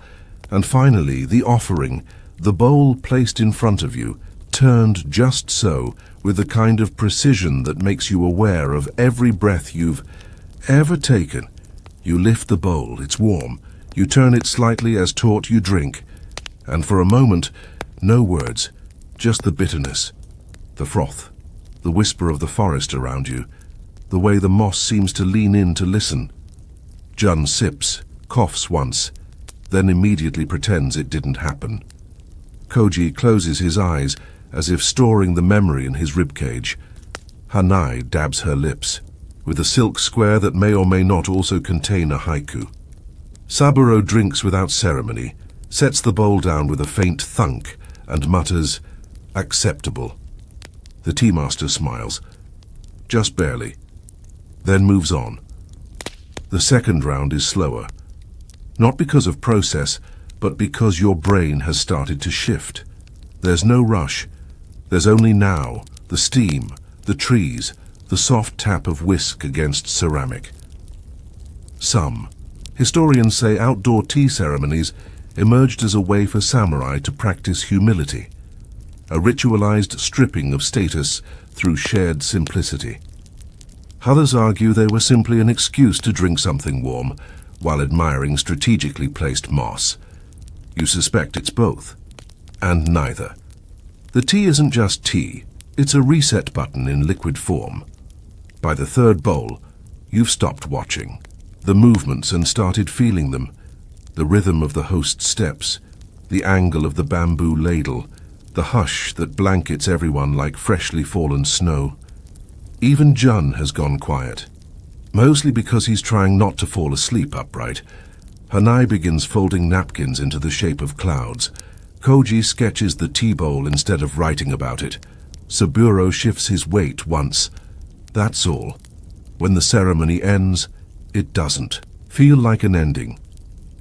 A: and finally the offering, the bowl placed in front of you, turned just so, with the kind of precision that makes you aware of every breath you've ever taken. You lift the bowl, it's warm, you turn it slightly as taught, you drink, and for a moment, no words, just the bitterness, the froth, the whisper of the forest around you, the way the moss seems to lean in to listen. Jun sips, coughs once, then immediately pretends it didn't happen. Koji closes his eyes, as if storing the memory in his ribcage. Hanai dabs her lips, with a silk square that may or may not also contain a haiku. Saburo drinks without ceremony, sets the bowl down with a faint thunk, and mutters, "Acceptable." The tea master smiles, just barely, then moves on. The second round is slower, not because of process, but because your brain has started to shift. There's no rush. There's only now, the steam, the trees, the soft tap of whisk against ceramic. Some historians say outdoor tea ceremonies emerged as a way for samurai to practice humility, a ritualized stripping of status through shared simplicity. Others argue they were simply an excuse to drink something warm while admiring strategically placed moss. You suspect it's both, and neither. The tea isn't just tea, it's a reset button in liquid form. By the third bowl, you've stopped watching the movements and started feeling them, the rhythm of the host's steps, the angle of the bamboo ladle, the hush that blankets everyone like freshly fallen snow. Even Jun has gone quiet, mostly because he's trying not to fall asleep upright. Hanai begins folding napkins into the shape of clouds. Koji sketches the tea bowl instead of writing about it. Saburo shifts his weight once. That's all. When the ceremony ends, it doesn't feel like an ending.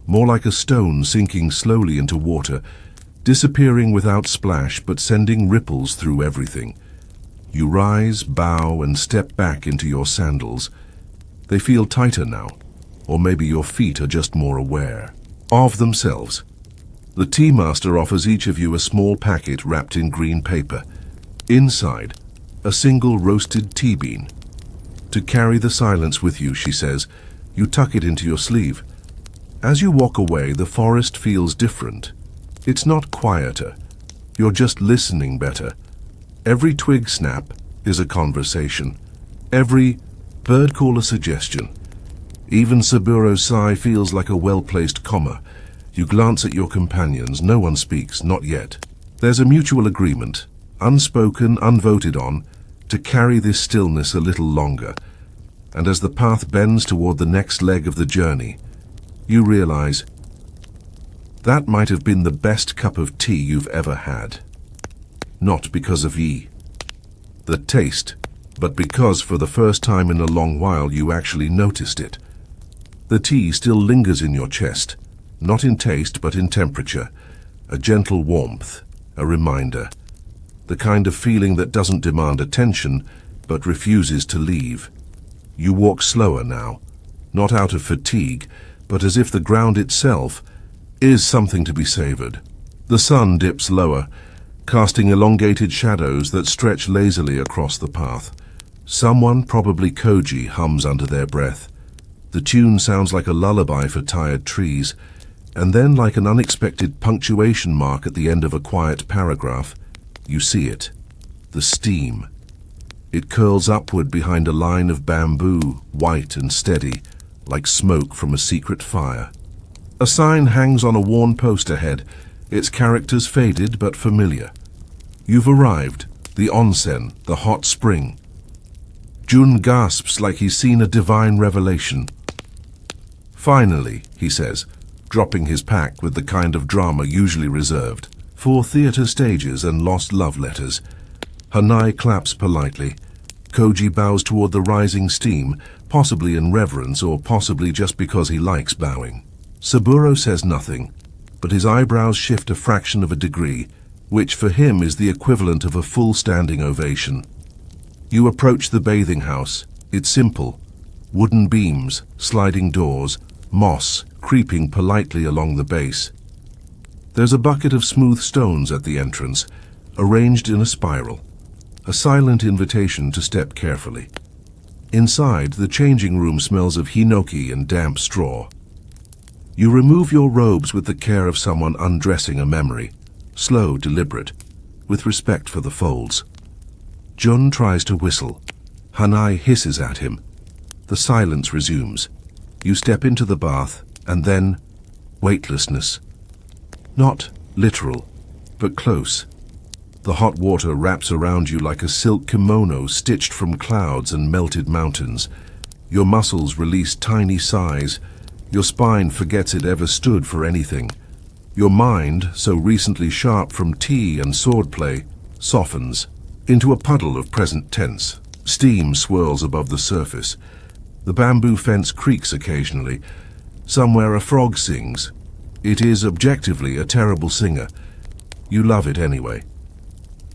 A: More like a stone sinking slowly into water, disappearing without splash but sending ripples through everything. You rise, bow, and step back into your sandals. They feel tighter now, or maybe your feet are just more aware of themselves. The tea master offers each of you a small packet wrapped in green paper. Inside, a single roasted tea bean. To carry the silence with you, she says. You tuck it into your sleeve. As you walk away, the forest feels different. It's not quieter. You're just listening better. Every twig snap is a conversation. Every bird call a suggestion. Even Saburo's sigh feels like a well-placed comma. You glance at your companions. No one speaks, not yet. There's a mutual agreement, unspoken, unvoted on, to carry this stillness a little longer. And as the path bends toward the next leg of the journey, you realize that might have been the best cup of tea you've ever had. Not because of the taste, but because for the first time in a long while you actually noticed it. The tea still lingers in your chest, not in taste but in temperature, a gentle warmth, a reminder, the kind of feeling that doesn't demand attention but refuses to leave. You walk slower now, not out of fatigue, but as if the ground itself is something to be savored. The sun dips lower, casting elongated shadows that stretch lazily across the path. Someone, probably Koji, hums under their breath. The tune sounds like a lullaby for tired trees, and then like an unexpected punctuation mark at the end of a quiet paragraph, you see it, the steam. It curls upward behind a line of bamboo, white and steady, like smoke from a secret fire. A sign hangs on a worn post ahead, its characters faded but familiar. You've arrived, the onsen, the hot spring. Jun gasps like he's seen a divine revelation. Finally, he says, dropping his pack with the kind of drama usually reserved for theater stages and lost love letters. Hanai claps politely. Koji bows toward the rising steam, possibly in reverence or possibly just because he likes bowing. Saburo says nothing, but his eyebrows shift a fraction of a degree, which for him is the equivalent of a full standing ovation. You approach the bathing house. It's simple. Wooden beams, sliding doors, moss creeping politely along the base. There's a bucket of smooth stones at the entrance, arranged in a spiral, a silent invitation to step carefully. Inside, the changing room smells of hinoki and damp straw. You remove your robes with the care of someone undressing a memory, slow, deliberate, with respect for the folds. Jun tries to whistle. Hanai hisses at him. The silence resumes. You step into the bath, and then weightlessness. Not literal, but close. The hot water wraps around you like a silk kimono stitched from clouds and melted mountains. Your muscles release tiny sighs. Your spine forgets it ever stood for anything. Your mind, so recently sharp from tea and swordplay, softens into a puddle of present tense. Steam swirls above the surface. The bamboo fence creaks occasionally. Somewhere a frog sings. It is objectively a terrible singer. You love it anyway.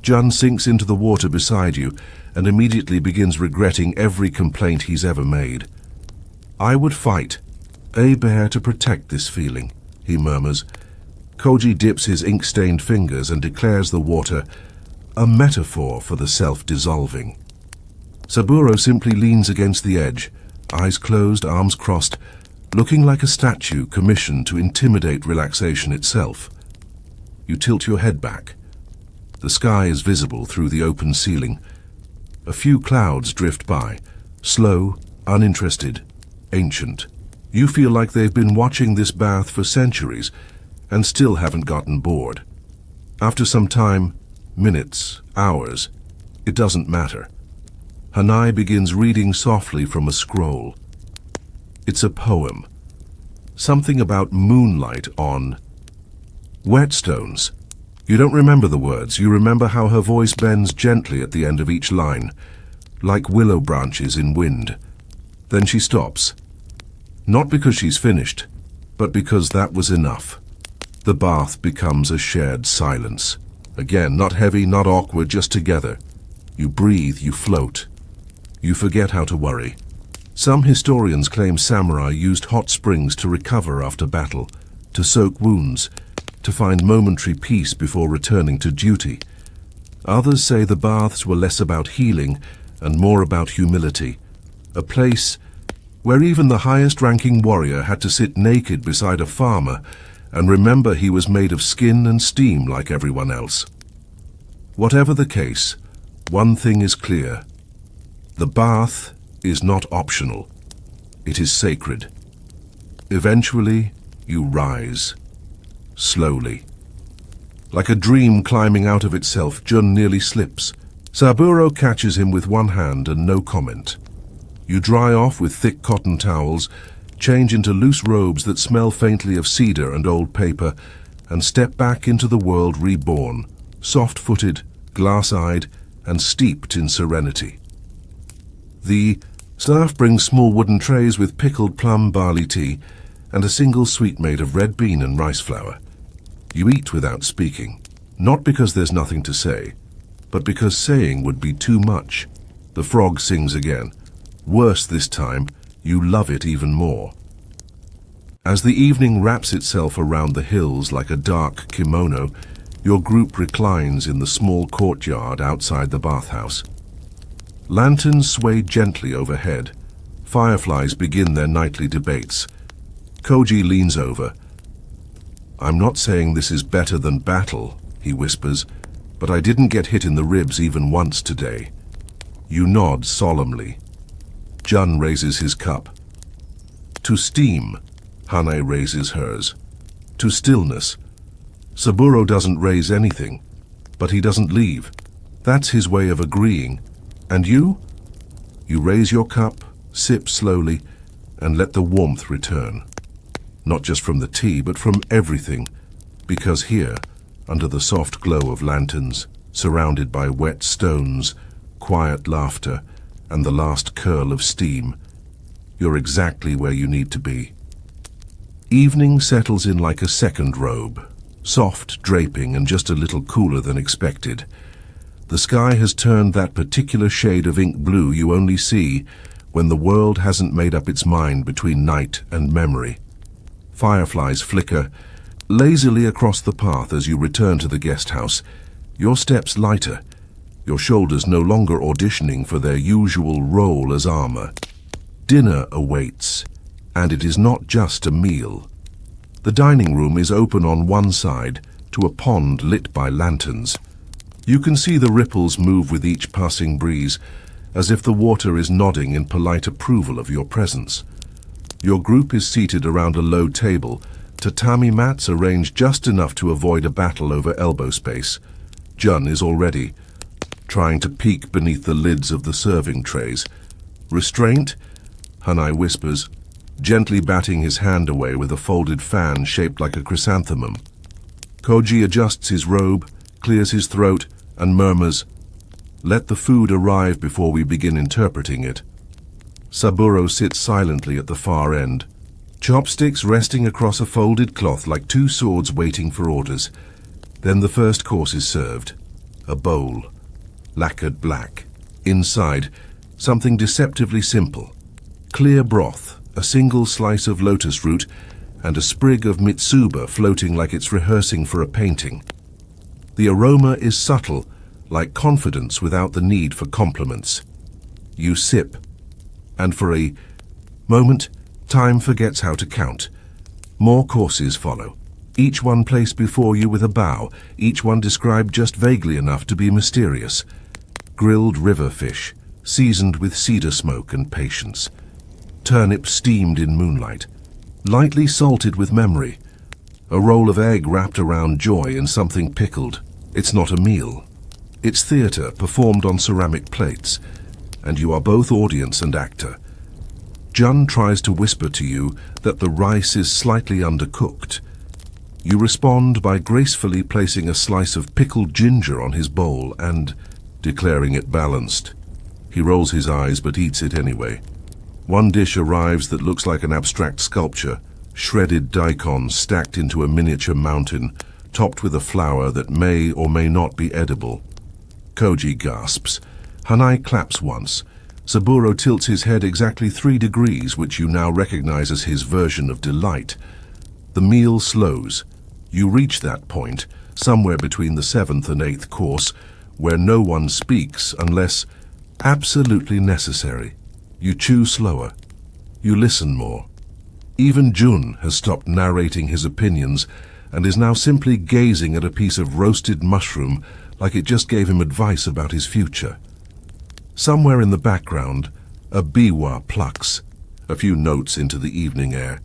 A: Jun sinks into the water beside you and immediately begins regretting every complaint he's ever made. I would fight, a bear, to protect this feeling, he murmurs. Koji dips his ink-stained fingers and declares the water a metaphor for the self-dissolving. Saburo simply leans against the edge, eyes closed, arms crossed, looking like a statue commissioned to intimidate relaxation itself. You tilt your head back. The sky is visible through the open ceiling. A few clouds drift by, slow, uninterested, ancient. You feel like they've been watching this bath for centuries and still haven't gotten bored. After some time, minutes, hours, it doesn't matter. Hanai begins reading softly from a scroll. It's a poem. Something about moonlight on whetstones. You don't remember the words. You remember how her voice bends gently at the end of each line, like willow branches in wind. Then she stops. Not because she's finished, but because that was enough. The bath becomes a shared silence. Again, not heavy, not awkward, just together. You breathe, you float. You forget how to worry. Some historians claim samurai used hot springs to recover after battle, to soak wounds, to find momentary peace before returning to duty. Others say the baths were less about healing and more about humility, a place where even the highest-ranking warrior had to sit naked beside a farmer and remember he was made of skin and steam like everyone else. Whatever the case, one thing is clear. The bath is not optional. It is sacred. Eventually, you rise. Slowly. Like a dream climbing out of itself, Jun nearly slips. Saburo catches him with one hand and no comment. You dry off with thick cotton towels, change into loose robes that smell faintly of cedar and old paper, and step back into the world reborn, soft-footed, glass-eyed, and steeped in serenity. The staff brings small wooden trays with pickled plum barley tea and a single sweet made of red bean and rice flour. You eat without speaking, not because there's nothing to say, but because saying would be too much. The frog sings again. Worse this time, you love it even more. As the evening wraps itself around the hills like a dark kimono, your group reclines in the small courtyard outside the bathhouse. Lanterns sway gently overhead. Fireflies begin their nightly debates. Koji leans over. I'm not saying this is better than battle, he whispers, but I didn't get hit in the ribs even once today. You nod solemnly. Jun raises his cup. To steam, Hanai raises hers. To stillness. Saburo doesn't raise anything, but he doesn't leave. That's his way of agreeing. And you? You raise your cup, sip slowly, and let the warmth return. Not just from the tea, but from everything, because here, under the soft glow of lanterns, surrounded by wet stones, quiet laughter, and the last curl of steam, you're exactly where you need to be. Evening settles in like a second robe, soft, draping, and just a little cooler than expected. The sky has turned that particular shade of ink blue you only see when the world hasn't made up its mind between night and memory. Fireflies flicker lazily across the path as you return to the guest house, your steps lighter, your shoulders no longer auditioning for their usual role as armor. Dinner awaits, and it is not just a meal. The dining room is open on one side to a pond lit by lanterns. You can see the ripples move with each passing breeze, as if the water is nodding in polite approval of your presence. Your group is seated around a low table, tatami mats arranged just enough to avoid a battle over elbow space. Jun is already trying to peek beneath the lids of the serving trays. Restraint? Hanai whispers, gently batting his hand away with a folded fan shaped like a chrysanthemum. Koji adjusts his robe, clears his throat, and murmurs, "Let the food arrive before we begin interpreting it." Saburo sits silently at the far end, chopsticks resting across a folded cloth like two swords waiting for orders. Then the first course is served. A bowl, lacquered black. Inside, something deceptively simple. Clear broth, a single slice of lotus root, and a sprig of mitsuba floating like it's rehearsing for a painting. The aroma is subtle, like confidence without the need for compliments. You sip, and for a moment, time forgets how to count. More courses follow, each one placed before you with a bow, each one described just vaguely enough to be mysterious. Grilled river fish, seasoned with cedar smoke and patience. Turnip steamed in moonlight, lightly salted with memory. A roll of egg wrapped around joy and something pickled. It's not a meal. It's theater performed on ceramic plates, and you are both audience and actor. Jun tries to whisper to you that the rice is slightly undercooked. You respond by gracefully placing a slice of pickled ginger on his bowl and declaring it balanced. He rolls his eyes but eats it anyway. One dish arrives that looks like an abstract sculpture, shredded daikon stacked into a miniature mountain, topped with a flower that may or may not be edible. Koji gasps. Hanai claps once. Saburo tilts his head exactly 3 degrees, which you now recognize as his version of delight. The meal slows. You reach that point, somewhere between the 7th and 8th course, where no one speaks unless absolutely necessary. You chew slower. You listen more. Even Jun has stopped narrating his opinions and is now simply gazing at a piece of roasted mushroom like it just gave him advice about his future. Somewhere in the background, a biwa plucks, a few notes into the evening air.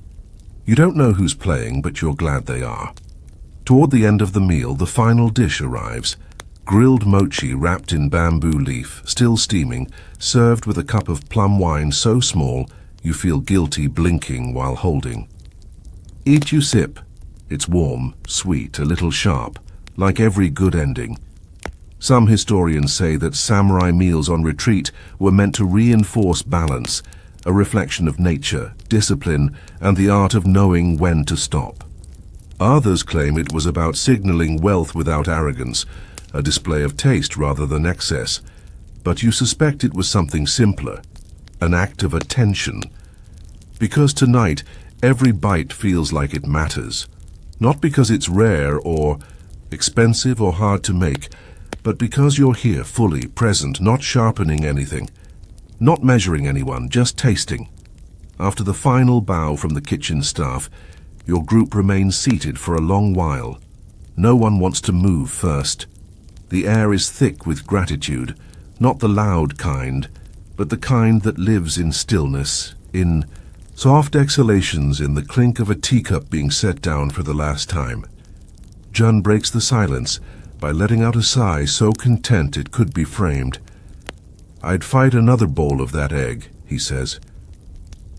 A: You don't know who's playing, but you're glad they are. Toward the end of the meal, the final dish arrives. Grilled mochi wrapped in bamboo leaf, still steaming, served with a cup of plum wine so small you feel guilty blinking while holding. Eat you sip. It's warm, sweet, a little sharp, like every good ending. Some historians say that samurai meals on retreat were meant to reinforce balance, a reflection of nature, discipline, and the art of knowing when to stop. Others claim it was about signaling wealth without arrogance, a display of taste rather than excess. But you suspect it was something simpler, an act of attention. Because tonight, every bite feels like it matters. Not because it's rare or expensive or hard to make, but because you're here fully present, not sharpening anything, not measuring anyone, just tasting. After the final bow from the kitchen staff, your group remains seated for a long while. No one wants to move first. The air is thick with gratitude, not the loud kind, but the kind that lives in stillness, in soft exhalations, in the clink of a teacup being set down for the last time. Jun breaks the silence by letting out a sigh so content it could be framed. "I'd fight another bowl of that egg," he says.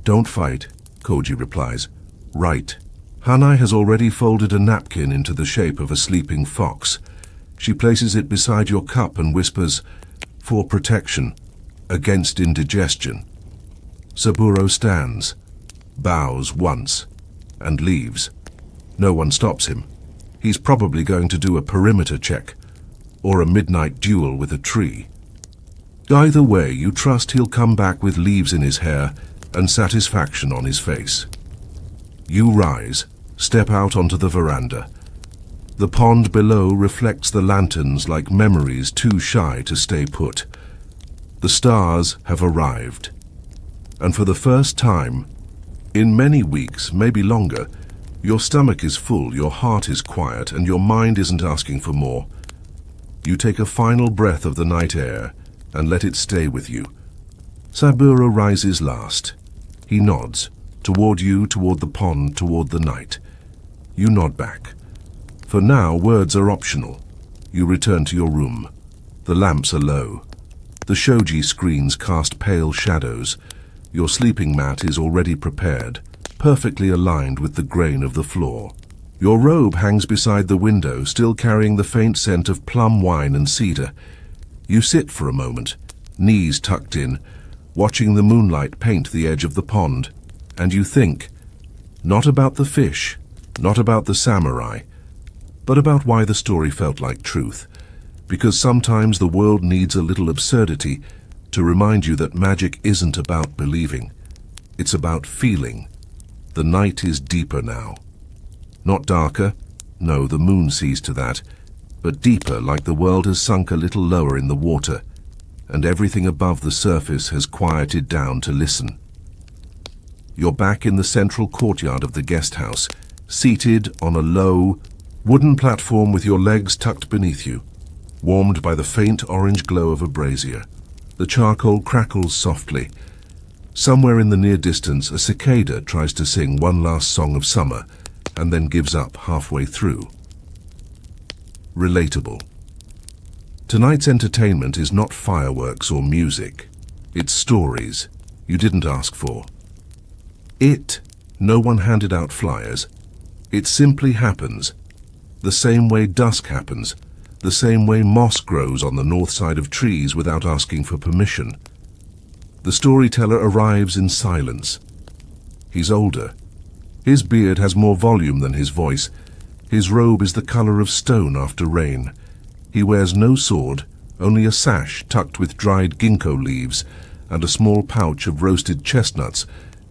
A: "Don't fight," Koji replies. "Write." Hanai has already folded a napkin into the shape of a sleeping fox. She places it beside your cup and whispers, "For protection, against indigestion." Saburo stands, bows once, and leaves. No one stops him. He's probably going to do a perimeter check, or a midnight duel with a tree. Either way, you trust he'll come back with leaves in his hair and satisfaction on his face. You rise, step out onto the veranda. The pond below reflects the lanterns like memories too shy to stay put. The stars have arrived. And for the first time, in many weeks, maybe longer, your stomach is full, your heart is quiet, and your mind isn't asking for more. You take a final breath of the night air and let it stay with you. Saburo rises last. He nods, toward you, toward the pond, toward the night. You nod back. For now, words are optional. You return to your room. The lamps are low. The shoji screens cast pale shadows. Your sleeping mat is already prepared, perfectly aligned with the grain of the floor. Your robe hangs beside the window, still carrying the faint scent of plum wine and cedar. You sit for a moment, knees tucked in, watching the moonlight paint the edge of the pond, and you think, not about the fish, not about the samurai, but about why the story felt like truth, because sometimes the world needs a little absurdity to remind you that magic isn't about believing. It's about feeling. The night is deeper now. Not darker, no, the moon sees to that, but deeper, like the world has sunk a little lower in the water, and everything above the surface has quieted down to listen. You're back in the central courtyard of the guest house, seated on a low, wooden platform with your legs tucked beneath you, warmed by the faint orange glow of a brazier. The charcoal crackles softly. Somewhere in the near distance, a cicada tries to sing one last song of summer and then gives up halfway through. Relatable. Tonight's entertainment is not fireworks or music. It's stories you didn't ask for. No one handed out flyers. It simply happens. The same way dusk happens, the same way moss grows on the north side of trees without asking for permission. The storyteller arrives in silence. He's older. His beard has more volume than his voice. His robe is the color of stone after rain. He wears no sword, only a sash tucked with dried ginkgo leaves and a small pouch of roasted chestnuts,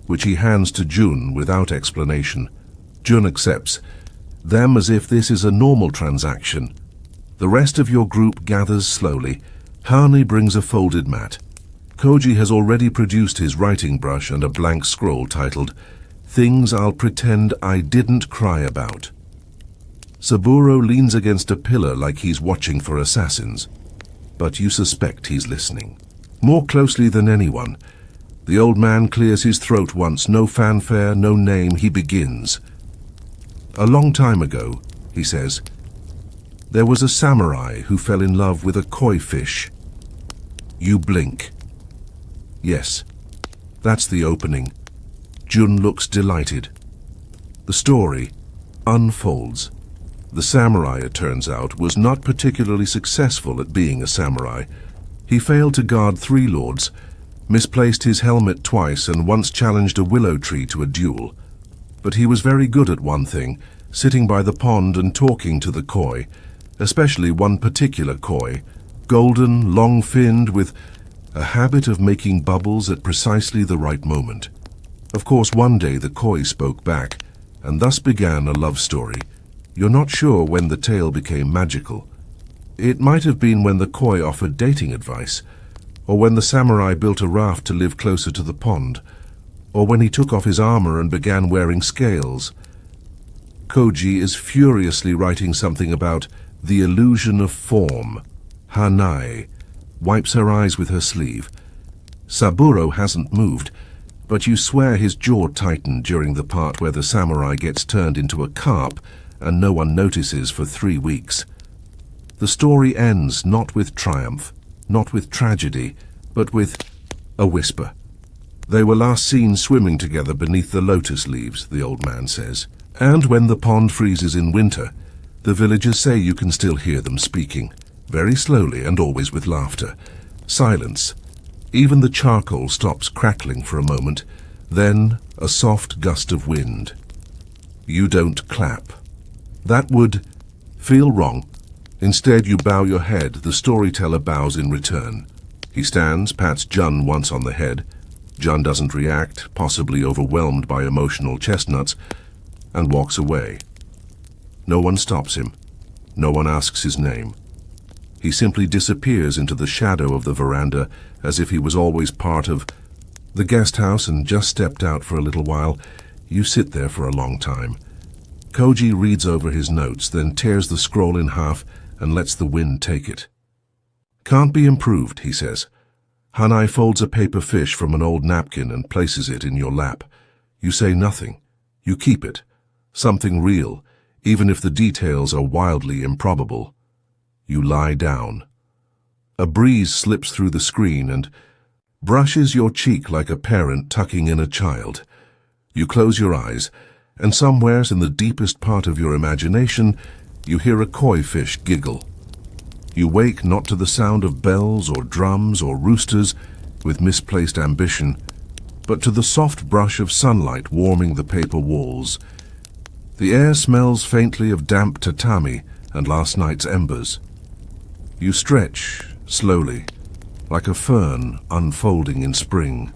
A: which he hands to Jun without explanation. Jun accepts, them as if this is a normal transaction. The rest of your group gathers slowly. Hani brings a folded mat. Koji has already produced his writing brush and a blank scroll titled, "Things I'll Pretend I Didn't Cry About." Saburo leans against a pillar like he's watching for assassins, but you suspect he's listening. More closely than anyone, the old man clears his throat once, no fanfare, no name, he begins. "A long time ago," he says, "there was a samurai who fell in love with a koi fish." You blink. Yes, that's the opening. Jun looks delighted. The story unfolds. The samurai, it turns out, was not particularly successful at being a samurai. He failed to guard 3 lords, misplaced his helmet twice, and once challenged a willow tree to a duel. But he was very good at one thing, sitting by the pond and talking to the koi, especially one particular koi, golden, long-finned, with a habit of making bubbles at precisely the right moment. Of course, one day the koi spoke back, and thus began a love story. You're not sure when the tale became magical. It might have been when the koi offered dating advice, or when the samurai built a raft to live closer to the pond, or when he took off his armor and began wearing scales. Koji is furiously writing something about the illusion of form. Hanai wipes her eyes with her sleeve. Saburo hasn't moved, but you swear his jaw tightened during the part where the samurai gets turned into a carp and no one notices for 3 weeks. The story ends not with triumph, not with tragedy, but with a whisper. They were last seen swimming together beneath the lotus leaves, the old man says. And when the pond freezes in winter, the villagers say you can still hear them speaking, very slowly and always with laughter. Silence. Even the charcoal stops crackling for a moment, then a soft gust of wind. You don't clap. That would feel wrong. Instead, you bow your head. The storyteller bows in return. He stands, pats Jun once on the head. Jun doesn't react, possibly overwhelmed by emotional chestnuts, and walks away. No one stops him. No one asks his name. He simply disappears into the shadow of the veranda as if he was always part of the guest house and just stepped out for a little while. You sit there for a long time. Koji reads over his notes, then tears the scroll in half and lets the wind take it. "Can't be improved," he says. Hanai folds a paper fish from an old napkin and places it in your lap. You say nothing. You keep it. Something real, even if the details are wildly improbable. You lie down. A breeze slips through the screen and brushes your cheek like a parent tucking in a child. You close your eyes, and somewheres in the deepest part of your imagination, you hear a koi fish giggle. You wake not to the sound of bells or drums or roosters with misplaced ambition, but to the soft brush of sunlight warming the paper walls. The air smells faintly of damp tatami and last night's embers. You stretch slowly, like a fern unfolding in spring.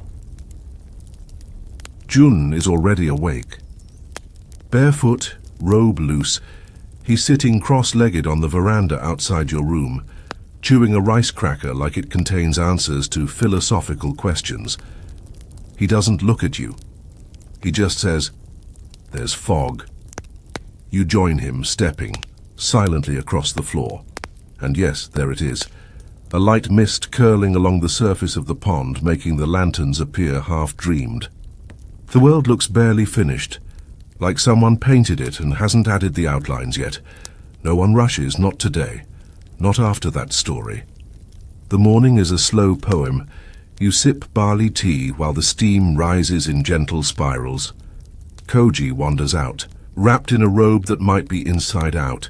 A: Jun is already awake. Barefoot, robe loose, he's sitting cross-legged on the veranda outside your room, chewing a rice cracker like it contains answers to philosophical questions. He doesn't look at you. He just says, "There's fog." You join him, stepping silently across the floor. And yes, there it is. A light mist curling along the surface of the pond, making the lanterns appear half-dreamed. The world looks barely finished, like someone painted it and hasn't added the outlines yet. No one rushes, not today, not after that story. The morning is a slow poem. You sip barley tea while the steam rises in gentle spirals. Koji wanders out, wrapped in a robe that might be inside out.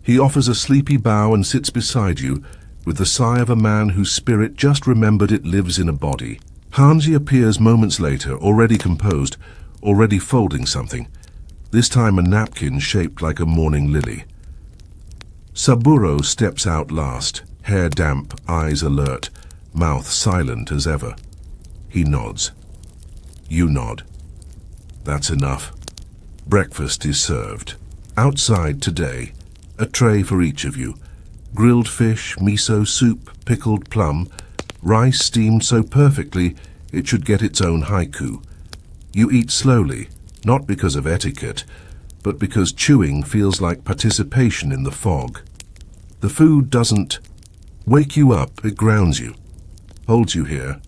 A: He offers a sleepy bow and sits beside you, with the sigh of a man whose spirit just remembered it lives in a body. Hanji appears moments later, already composed, already folding something, this time a napkin shaped like a morning lily. Saburo steps out last, hair damp, eyes alert, mouth silent as ever. He nods. You nod. That's enough. Breakfast is served. Outside today, a tray for each of you. Grilled fish, miso soup, pickled plum, rice steamed so perfectly it should get its own haiku. You eat slowly, not because of etiquette, but because chewing feels like participation in the fog. The food doesn't wake you up, it grounds you, holds you here.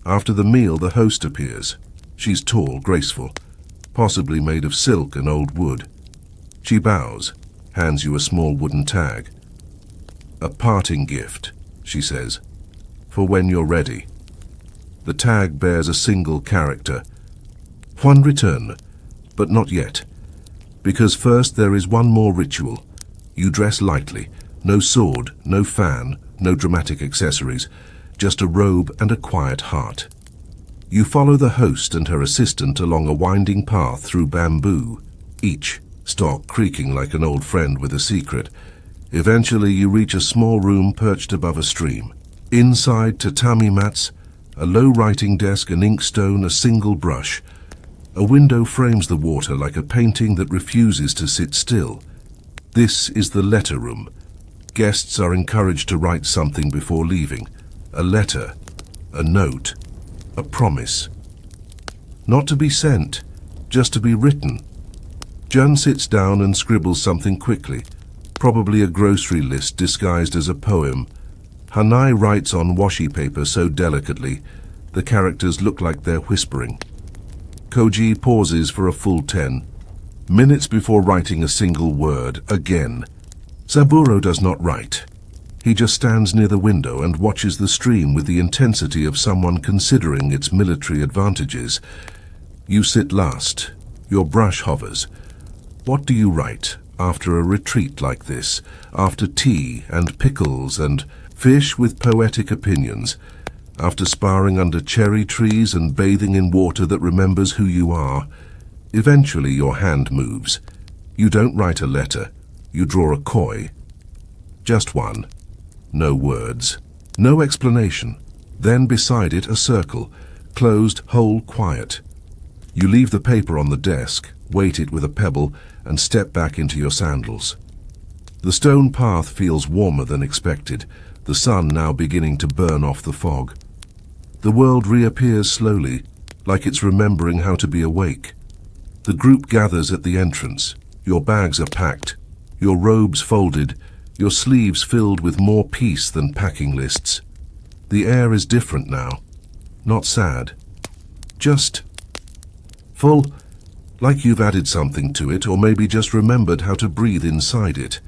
A: After the meal, the host appears. She's tall, graceful, possibly made of silk and old wood. She bows, hands you a small wooden tag. "A parting gift," she says, "for when you're ready." The tag bears a single character. One return, but not yet. Because first there is one more ritual. You dress lightly, no sword, no fan, no dramatic accessories, just a robe and a quiet heart. You follow the host and her assistant along a winding path through bamboo, each stalk creaking like an old friend with a secret. Eventually you reach a small room perched above a stream. Inside, tatami mats, a low writing desk, an inkstone, a single brush. A window frames the water like a painting that refuses to sit still. This is the letter room. Guests are encouraged to write something before leaving. A letter, a note, a promise. Not to be sent, just to be written. Jun sits down and scribbles something quickly, probably a grocery list disguised as a poem. Hanai writes on washi paper so delicately, the characters look like they're whispering. Koji pauses for a full 10 minutes before writing a single word again. Saburo does not write. He just stands near the window and watches the stream with the intensity of someone considering its military advantages. You sit last. Your brush hovers. What do you write after a retreat like this, after tea and pickles and fish with poetic opinions, after sparring under cherry trees and bathing in water that remembers who you are? Eventually your hand moves. You don't write a letter. You draw a koi. Just one. No words. No explanation. Then beside it a circle, closed, whole, quiet. You leave the paper on the desk, weight it with a pebble, and step back into your sandals. The stone path feels warmer than expected, the sun now beginning to burn off the fog. The world reappears slowly, like it's remembering how to be awake. The group gathers at the entrance. Your bags are packed, your robes folded, your sleeves filled with more peace than packing lists. The air is different now. Not sad. Just full, like you've added something to it, or maybe just remembered how to breathe inside it.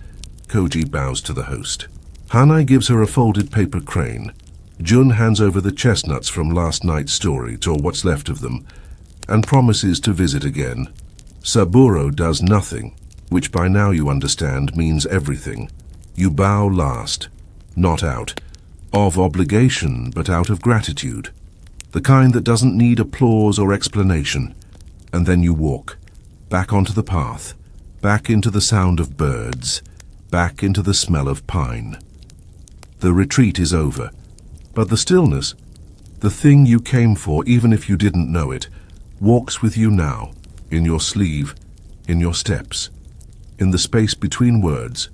A: Koji bows to the host. Hanai gives her a folded paper crane. Jun hands over the chestnuts from last night's storage, or what's left of them, and promises to visit again. Saburo does nothing, which by now you understand means everything. You bow last, not out of obligation, but out of gratitude. The kind that doesn't need applause or explanation. And then you walk, back onto the path, back into the sound of birds, back into the smell of pine. The retreat is over, but the stillness, the thing you came for even if you didn't know it, walks with you now, in your sleeve, in your steps, in the space between words,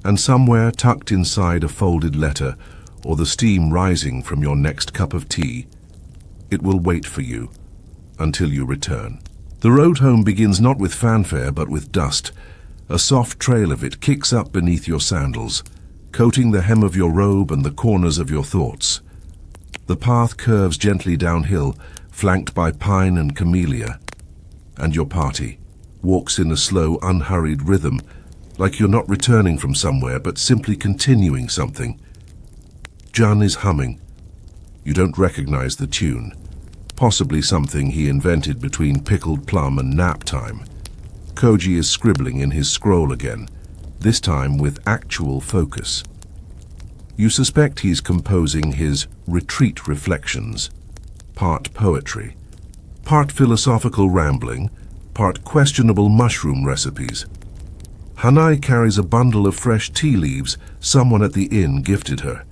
A: and somewhere tucked inside a folded letter or the steam rising from your next cup of tea, it will wait for you until you return. The road home begins not with fanfare but with dust. A soft trail of it kicks up beneath your sandals, coating the hem of your robe and the corners of your thoughts. The path curves gently downhill, flanked by pine and camellia, and your party walks in a slow, unhurried rhythm, like you're not returning from somewhere but simply continuing something. Jun is humming. You don't recognize the tune, possibly something he invented between pickled plum and nap time. Koji is scribbling in his scroll again, this time with actual focus. You suspect he's composing his retreat reflections, part poetry, part philosophical rambling, part questionable mushroom recipes. Hanai carries a bundle of fresh tea leaves someone at the inn gifted her.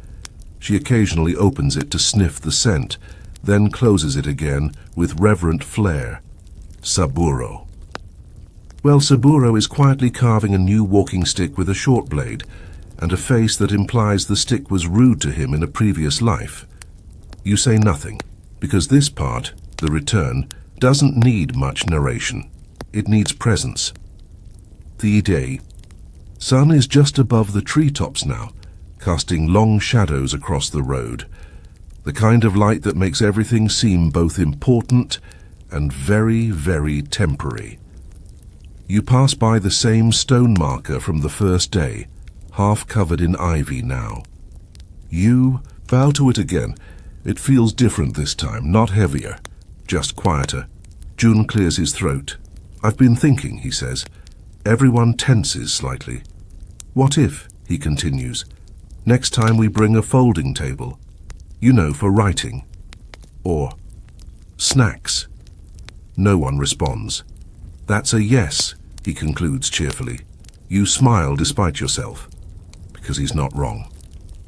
A: She occasionally opens it to sniff the scent, then closes it again with reverent flair. Saburo. Well, Saburo is quietly carving a new walking stick with a short blade, and a face that implies the stick was rude to him in a previous life. You say nothing, because this part, the return, doesn't need much narration. It needs presence. The day. Sun is just above the treetops now, casting long shadows across the road. The kind of light that makes everything seem both important and very, very temporary. You pass by the same stone marker from the first day, half covered in ivy now. You bow to it again. It feels different this time, not heavier, just quieter. Jun clears his throat. I've been thinking, he says. Everyone tenses slightly. What if, he continues, next time we bring a folding table? You know, for writing. Or snacks. No one responds. That's a yes, he concludes cheerfully. You smile despite yourself, because he's not wrong.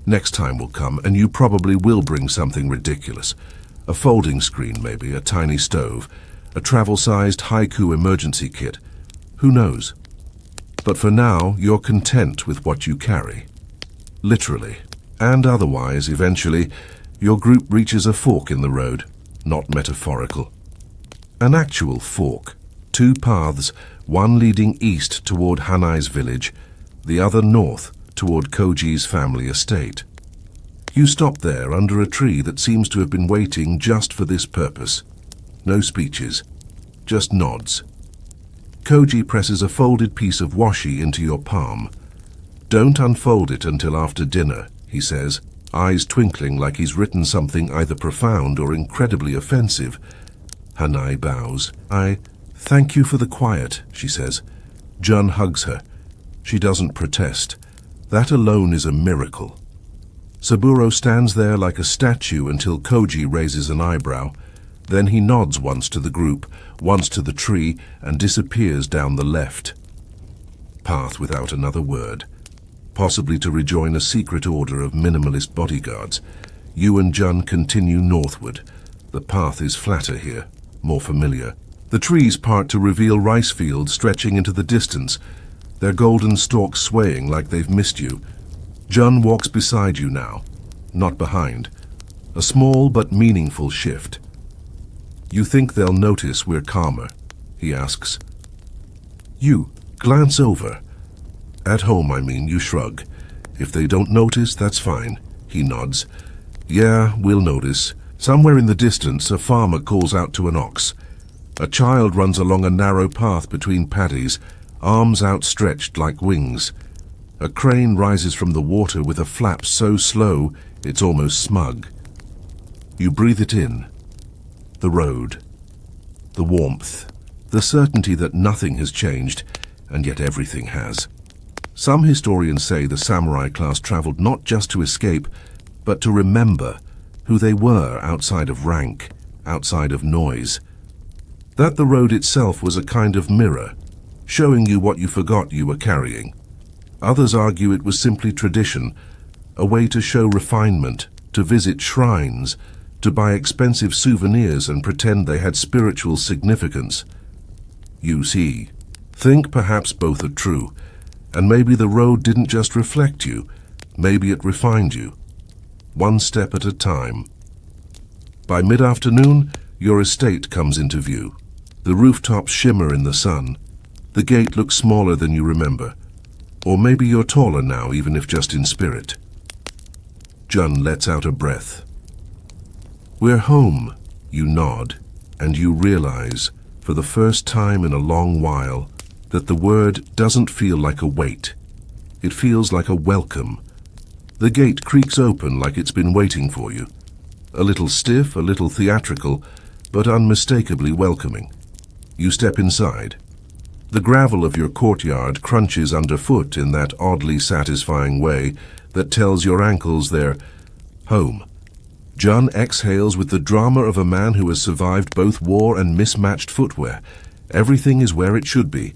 A: Next time will come, and you probably will bring something ridiculous. A folding screen maybe, a tiny stove, a travel-sized haiku emergency kit. Who knows? But for now, you're content with what you carry. Literally, and otherwise, eventually, your group reaches a fork in the road, not metaphorical. An actual fork. Two paths, one leading east toward Hanai's village, the other north toward Koji's family estate. You stop there under a tree that seems to have been waiting just for this purpose. No speeches, just nods. Koji presses a folded piece of washi into your palm. Don't unfold it until after dinner, he says, eyes twinkling like he's written something either profound or incredibly offensive. Hanai bows. I thank you for the quiet, she says. Jun hugs her. She doesn't protest. That alone is a miracle. Saburo stands there like a statue until Koji raises an eyebrow. Then he nods once to the group, once to the tree, and disappears down the left path without another word, possibly to rejoin a secret order of minimalist bodyguards. You and Jun continue northward. The path is flatter here, more familiar. The trees part to reveal rice fields stretching into the distance, their golden stalks swaying like they've missed you. Jun walks beside you now, not behind. A small but meaningful shift. You think they'll notice we're calmer, he asks. You glance over. At home, I mean, you shrug. If they don't notice, that's fine, he nods. Yeah, we'll notice. Somewhere in the distance, a farmer calls out to an ox. A child runs along a narrow path between paddies, arms outstretched like wings. A crane rises from the water with a flap so slow it's almost smug. You breathe it in. The road. The warmth. The certainty that nothing has changed, and yet everything has. Some historians say the samurai class traveled not just to escape, but to remember who they were outside of rank, outside of noise. That the road itself was a kind of mirror, showing you what you forgot you were carrying. Others argue it was simply tradition, a way to show refinement, to visit shrines, to buy expensive souvenirs and pretend they had spiritual significance. You see, think perhaps both are true, and maybe the road didn't just reflect you, maybe it refined you, one step at a time. By mid-afternoon, your estate comes into view. The rooftops shimmer in the sun. The gate looks smaller than you remember. Or maybe you're taller now, even if just in spirit. Jun lets out a breath. We're home, you nod, and you realize, for the first time in a long while, that the word doesn't feel like a weight. It feels like a welcome. The gate creaks open like it's been waiting for you. A little stiff, a little theatrical, but unmistakably welcoming. You step inside. The gravel of your courtyard crunches underfoot in that oddly satisfying way that tells your ankles they're home. Jun exhales with the drama of a man who has survived both war and mismatched footwear. Everything is where it should be.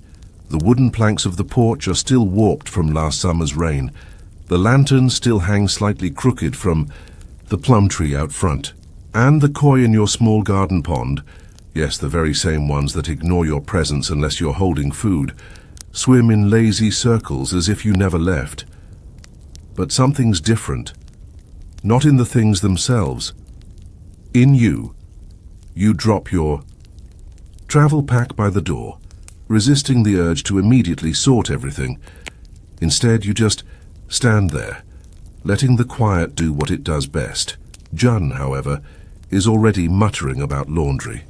A: The wooden planks of the porch are still warped from last summer's rain. The lantern still hangs slightly crooked from the plum tree out front. And the koi in your small garden pond, yes, the very same ones that ignore your presence unless you're holding food, swim in lazy circles as if you never left. But something's different. Not in the things themselves. In you. You drop your travel pack by the door, resisting the urge to immediately sort everything. Instead, you just stand there, letting the quiet do what it does best. Jun, however, is already muttering about laundry.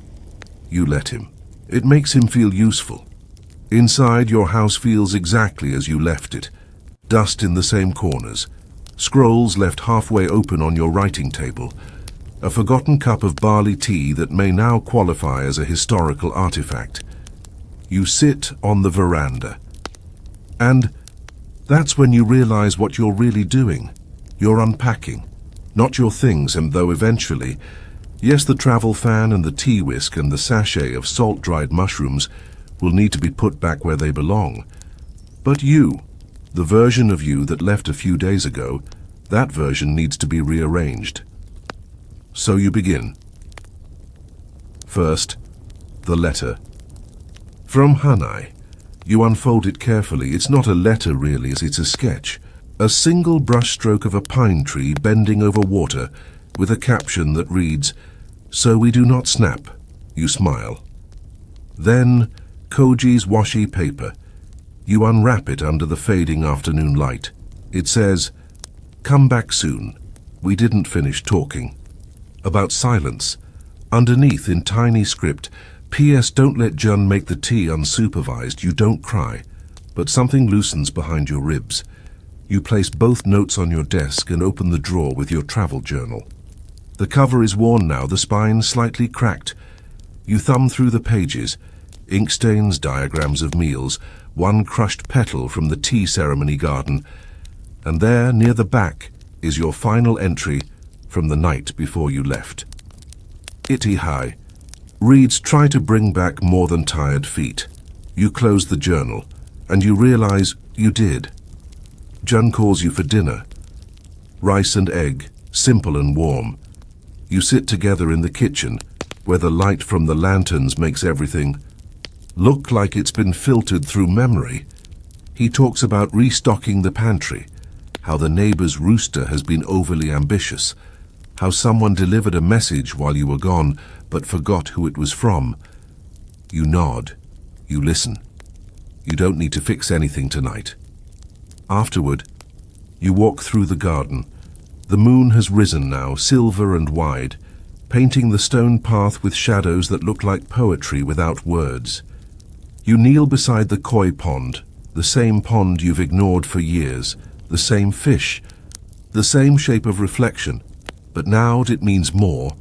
A: You let him. It makes him feel useful. Inside, your house feels exactly as you left it. Dust in the same corners. Scrolls left halfway open on your writing table. A forgotten cup of barley tea that may now qualify as a historical artifact. You sit on the veranda. And that's when you realize what you're really doing. You're unpacking. Not your things, and though eventually, yes, the travel fan and the tea whisk and the sachet of salt-dried mushrooms will need to be put back where they belong. But you, the version of you that left a few days ago, that version needs to be rearranged. So you begin. First, the letter. From Hanai. You unfold it carefully. It's not a letter really, as it's a sketch. A single brushstroke of a pine tree bending over water with a caption that reads, "So we do not snap." You smile. Then, Koji's washi paper. You unwrap it under the fading afternoon light. It says, "Come back soon. We didn't finish talking." About silence. Underneath, in tiny script, "P.S. Don't let Jun make the tea unsupervised. You don't cry." But something loosens behind your ribs. You place both notes on your desk and open the drawer with your travel journal. The cover is worn now, the spine slightly cracked. You thumb through the pages. Ink stains, diagrams of meals, one crushed petal from the tea ceremony garden. And there, near the back, is your final entry from the night before you left. Iti-hai. Reads, "Try to bring back more than tired feet." You close the journal, and you realize you did. Jun calls you for dinner. Rice and egg, simple and warm. You sit together in the kitchen, where the light from the lanterns makes everything look like it's been filtered through memory. He talks about restocking the pantry, how the neighbor's rooster has been overly ambitious, how someone delivered a message while you were gone but forgot who it was from. You nod. You listen. You don't need to fix anything tonight. Afterward, you walk through the garden. The moon has risen now, silver and wide, painting the stone path with shadows that look like poetry without words. You kneel beside the koi pond, the same pond you've ignored for years, the same fish, the same shape of reflection, but now it means more,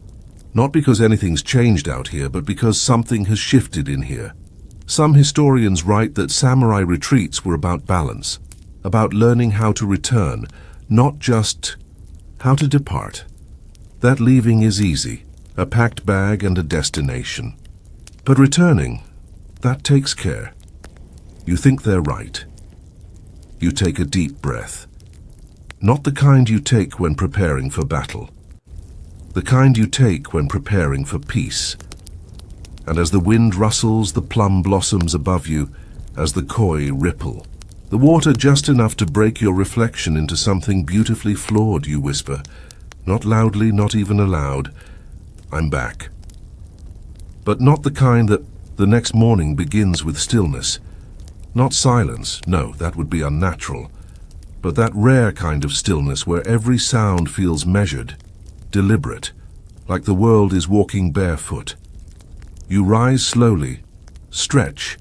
A: not because anything's changed out here, but because something has shifted in here. Some historians write that samurai retreats were about balance, about learning how to return, not just how to depart. That leaving is easy, a packed bag and a destination. But returning, that takes care. You think they're right. You take a deep breath. Not the kind you take when preparing for battle. The kind you take when preparing for peace. And as the wind rustles the plum blossoms above you, as the koi ripple, the water just enough to break your reflection into something beautifully flawed, you whisper, not loudly, not even aloud, I'm back. But not the kind that the next morning begins with stillness. Not silence, no, that would be unnatural, but that rare kind of stillness where every sound feels measured, deliberate, like the world is walking barefoot. You rise slowly, stretch,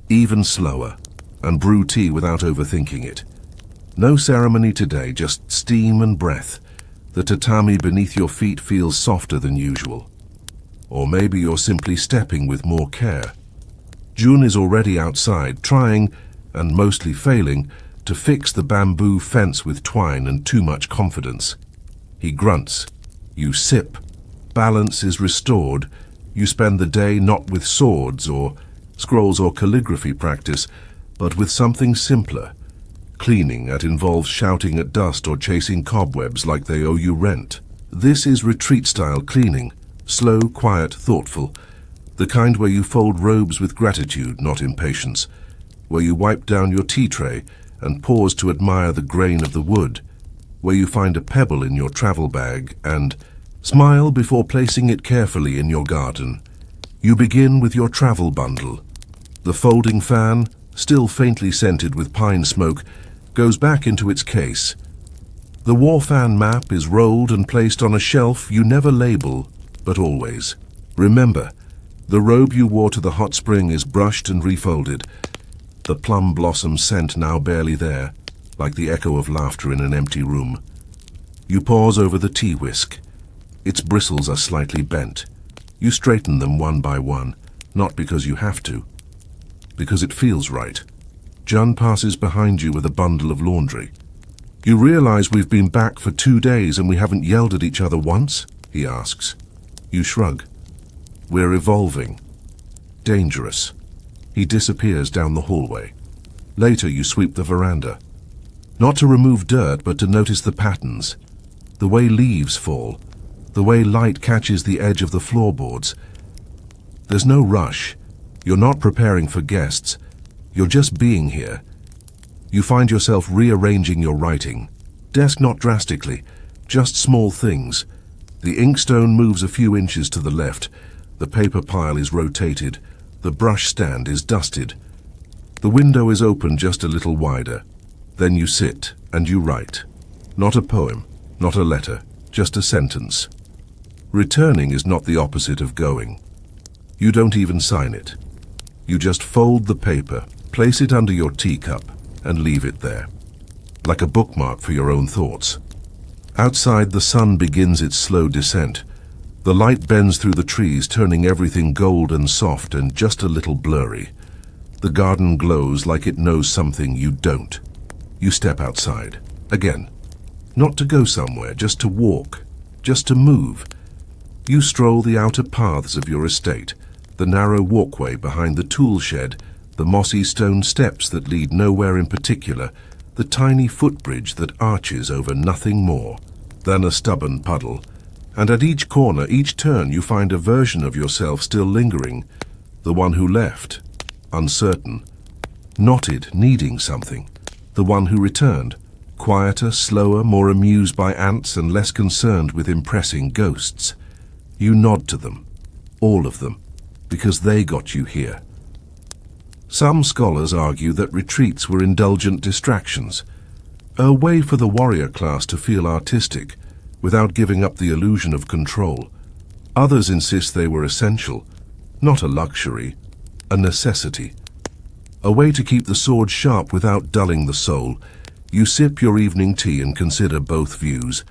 A: even slower, and brew tea without overthinking it. No ceremony today, just steam and breath. The tatami beneath your feet feels softer than usual. Or maybe you're simply stepping with more care. Jun is already outside, trying, and mostly failing, to fix the bamboo fence with twine and too much confidence. He grunts. You sip. Balance is restored. You spend the day not with swords or scrolls or calligraphy practice, but with something simpler. Cleaning that involves shouting at dust or chasing cobwebs like they owe you rent. This is retreat-style cleaning. Slow, quiet, thoughtful. The kind where you fold robes with gratitude, not impatience. Where you wipe down your tea tray and pause to admire the grain of the wood. Where you find a pebble in your travel bag and smile before placing it carefully in your garden. You begin with your travel bundle. The folding fan, still faintly scented with pine smoke, goes back into its case. The war fan map is rolled and placed on a shelf you never label, but always. Remember, the robe you wore to the hot spring is brushed and refolded. The plum blossom scent now barely there, like the echo of laughter in an empty room. You pause over the tea whisk. Its bristles are slightly bent. You straighten them one by one, not because you have to, because it feels right. Jun passes behind you with a bundle of laundry. You realize we've been back for 2 days and we haven't yelled at each other once? He asks. You shrug. We're evolving. Dangerous. He disappears down the hallway. Later you sweep the veranda. Not to remove dirt, but to notice the patterns. The way leaves fall. The way light catches the edge of the floorboards. There's no rush. You're not preparing for guests. You're just being here. You find yourself rearranging your writing. Desk not drastically, just small things. The inkstone moves a few inches to the left. The paper pile is rotated. The brush stand is dusted. The window is open just a little wider. Then you sit and you write. Not a poem, not a letter, just a sentence. Returning is not the opposite of going. You don't even sign it. You just fold the paper, place it under your teacup, and leave it there, like a bookmark for your own thoughts. Outside, the sun begins its slow descent. The light bends through the trees, turning everything gold and soft and just a little blurry. The garden glows like it knows something you don't. You step outside. Again. Not to go somewhere, just to walk, just to move. You stroll the outer paths of your estate, the narrow walkway behind the tool shed, the mossy stone steps that lead nowhere in particular, the tiny footbridge that arches over nothing more than a stubborn puddle. And at each corner, each turn, you find a version of yourself still lingering, the one who left, uncertain, knotted, needing something, the one who returned, quieter, slower, more amused by ants and less concerned with impressing ghosts. You nod to them, all of them, because they got you here. Some scholars argue that retreats were indulgent distractions, a way for the warrior class to feel artistic without giving up the illusion of control. Others insist they were essential, not a luxury, a necessity. A way to keep the sword sharp without dulling the soul. You sip your evening tea and consider both views,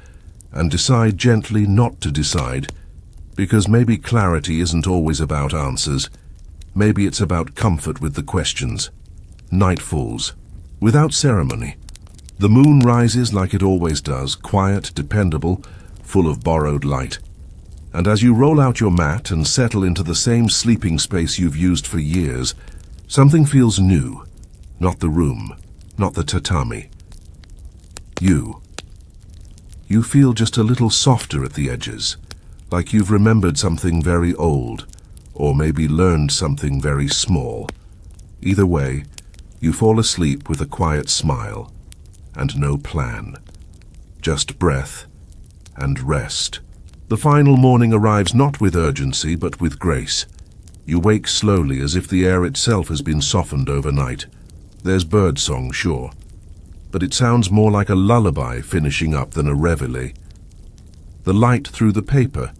A: and decide gently not to decide, because maybe clarity isn't always about answers. Maybe it's about comfort with the questions. Night falls, without ceremony. The moon rises like it always does, quiet, dependable, full of borrowed light. And as you roll out your mat and settle into the same sleeping space you've used for years, something feels new. Not the room, not the tatami. You. You feel just a little softer at the edges, like you've remembered something very old, or maybe learned something very small. Either way, you fall asleep with a quiet smile and no plan. Just breath and rest. The final morning arrives not with urgency, but with grace. You wake slowly as if the air itself has been softened overnight. There's birdsong, sure, but it sounds more like a lullaby finishing up than a reveille. The light through the paper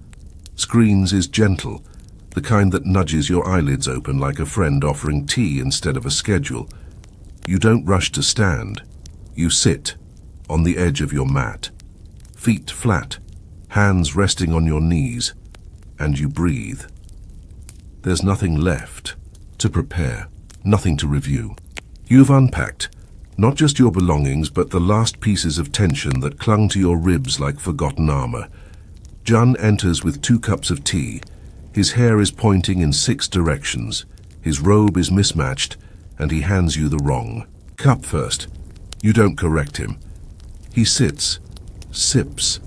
A: screens is gentle, the kind that nudges your eyelids open like a friend offering tea instead of a schedule. You don't rush to stand. You sit on the edge of your mat, feet flat, hands resting on your knees, and you breathe. There's nothing left to prepare, nothing to review. You've unpacked not just your belongings, but the last pieces of tension that clung to your ribs like forgotten armor. Jun enters with 2 cups of tea. His hair is pointing in 6 directions. His robe is mismatched, and he hands you the wrong cup first. You don't correct him. He sits, sips,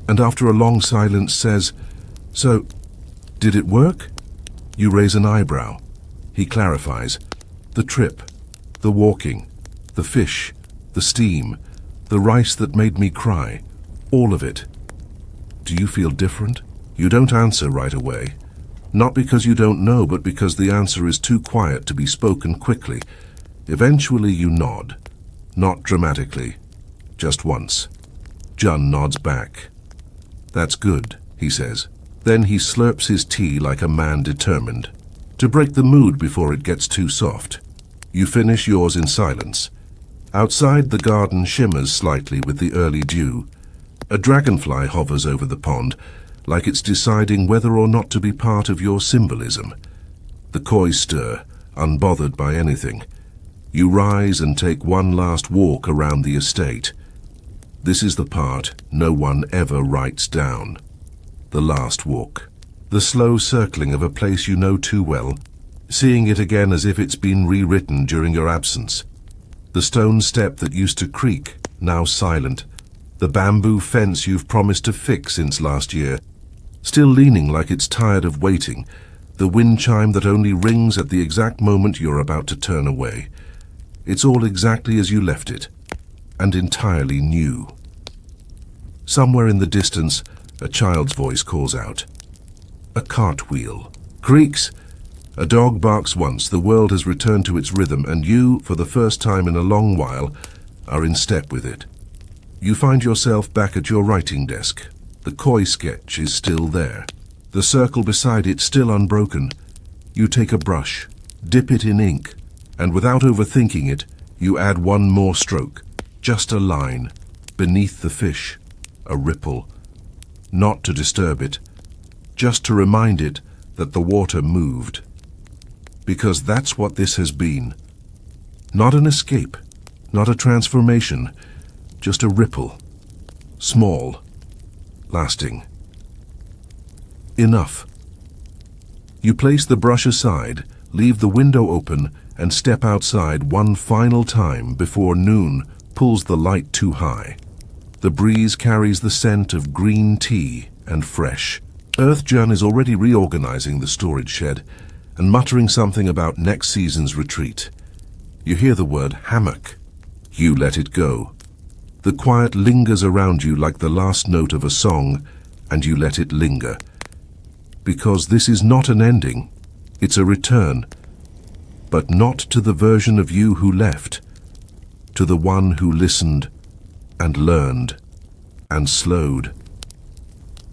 A: and after a long silence says, "So, did it work?" You raise an eyebrow. He clarifies. "The trip, the walking, the fish, the steam, the rice that made me cry, all of it. Do you feel different?" You don't answer right away. Not because you don't know, but because the answer is too quiet to be spoken quickly. Eventually you nod. Not dramatically. Just once. Jun nods back. "That's good," he says. Then he slurps his tea like a man determined to break the mood before it gets too soft. You finish yours in silence. Outside, the garden shimmers slightly with the early dew. A dragonfly hovers over the pond, like it's deciding whether or not to be part of your symbolism. The koi stir, unbothered by anything. You rise and take one last walk around the estate. This is the part no one ever writes down. The last walk. The slow circling of a place you know too well, seeing it again as if it's been rewritten during your absence. The stone step that used to creak, now silent. The bamboo fence you've promised to fix since last year, still leaning like it's tired of waiting. The wind chime that only rings at the exact moment you're about to turn away. It's all exactly as you left it, and entirely new. Somewhere in the distance, a child's voice calls out. A cartwheel creaks. A dog barks once. The world has returned to its rhythm, and you, for the first time in a long while, are in step with it. You find yourself back at your writing desk. The koi sketch is still there. The circle beside it still unbroken. You take a brush, dip it in ink, and without overthinking it, you add one more stroke. Just a line. Beneath the fish. A ripple. Not to disturb it, just to remind it that the water moved. Because that's what this has been. Not an escape, not a transformation, just a ripple. Small, lasting. Enough. You place the brush aside, leave the window open, and step outside one final time before noon pulls the light too high. The breeze carries the scent of green tea and fresh. Earthjan is already reorganizing the storage shed and muttering something about next season's retreat. You hear the word hammock. You let it go. The quiet lingers around you like the last note of a song, and you let it linger. Because this is not an ending, it's a return. But not to the version of you who left, to the one who listened and learned and slowed,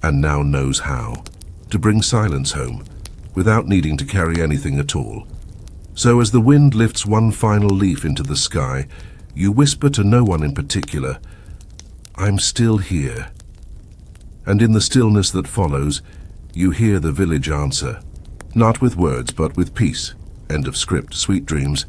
A: and now knows how to bring silence home without needing to carry anything at all. So as the wind lifts one final leaf into the sky, you whisper to no one in particular, "I'm still here." And in the stillness that follows, you hear the village answer, not with words but with peace. End of script. Sweet dreams.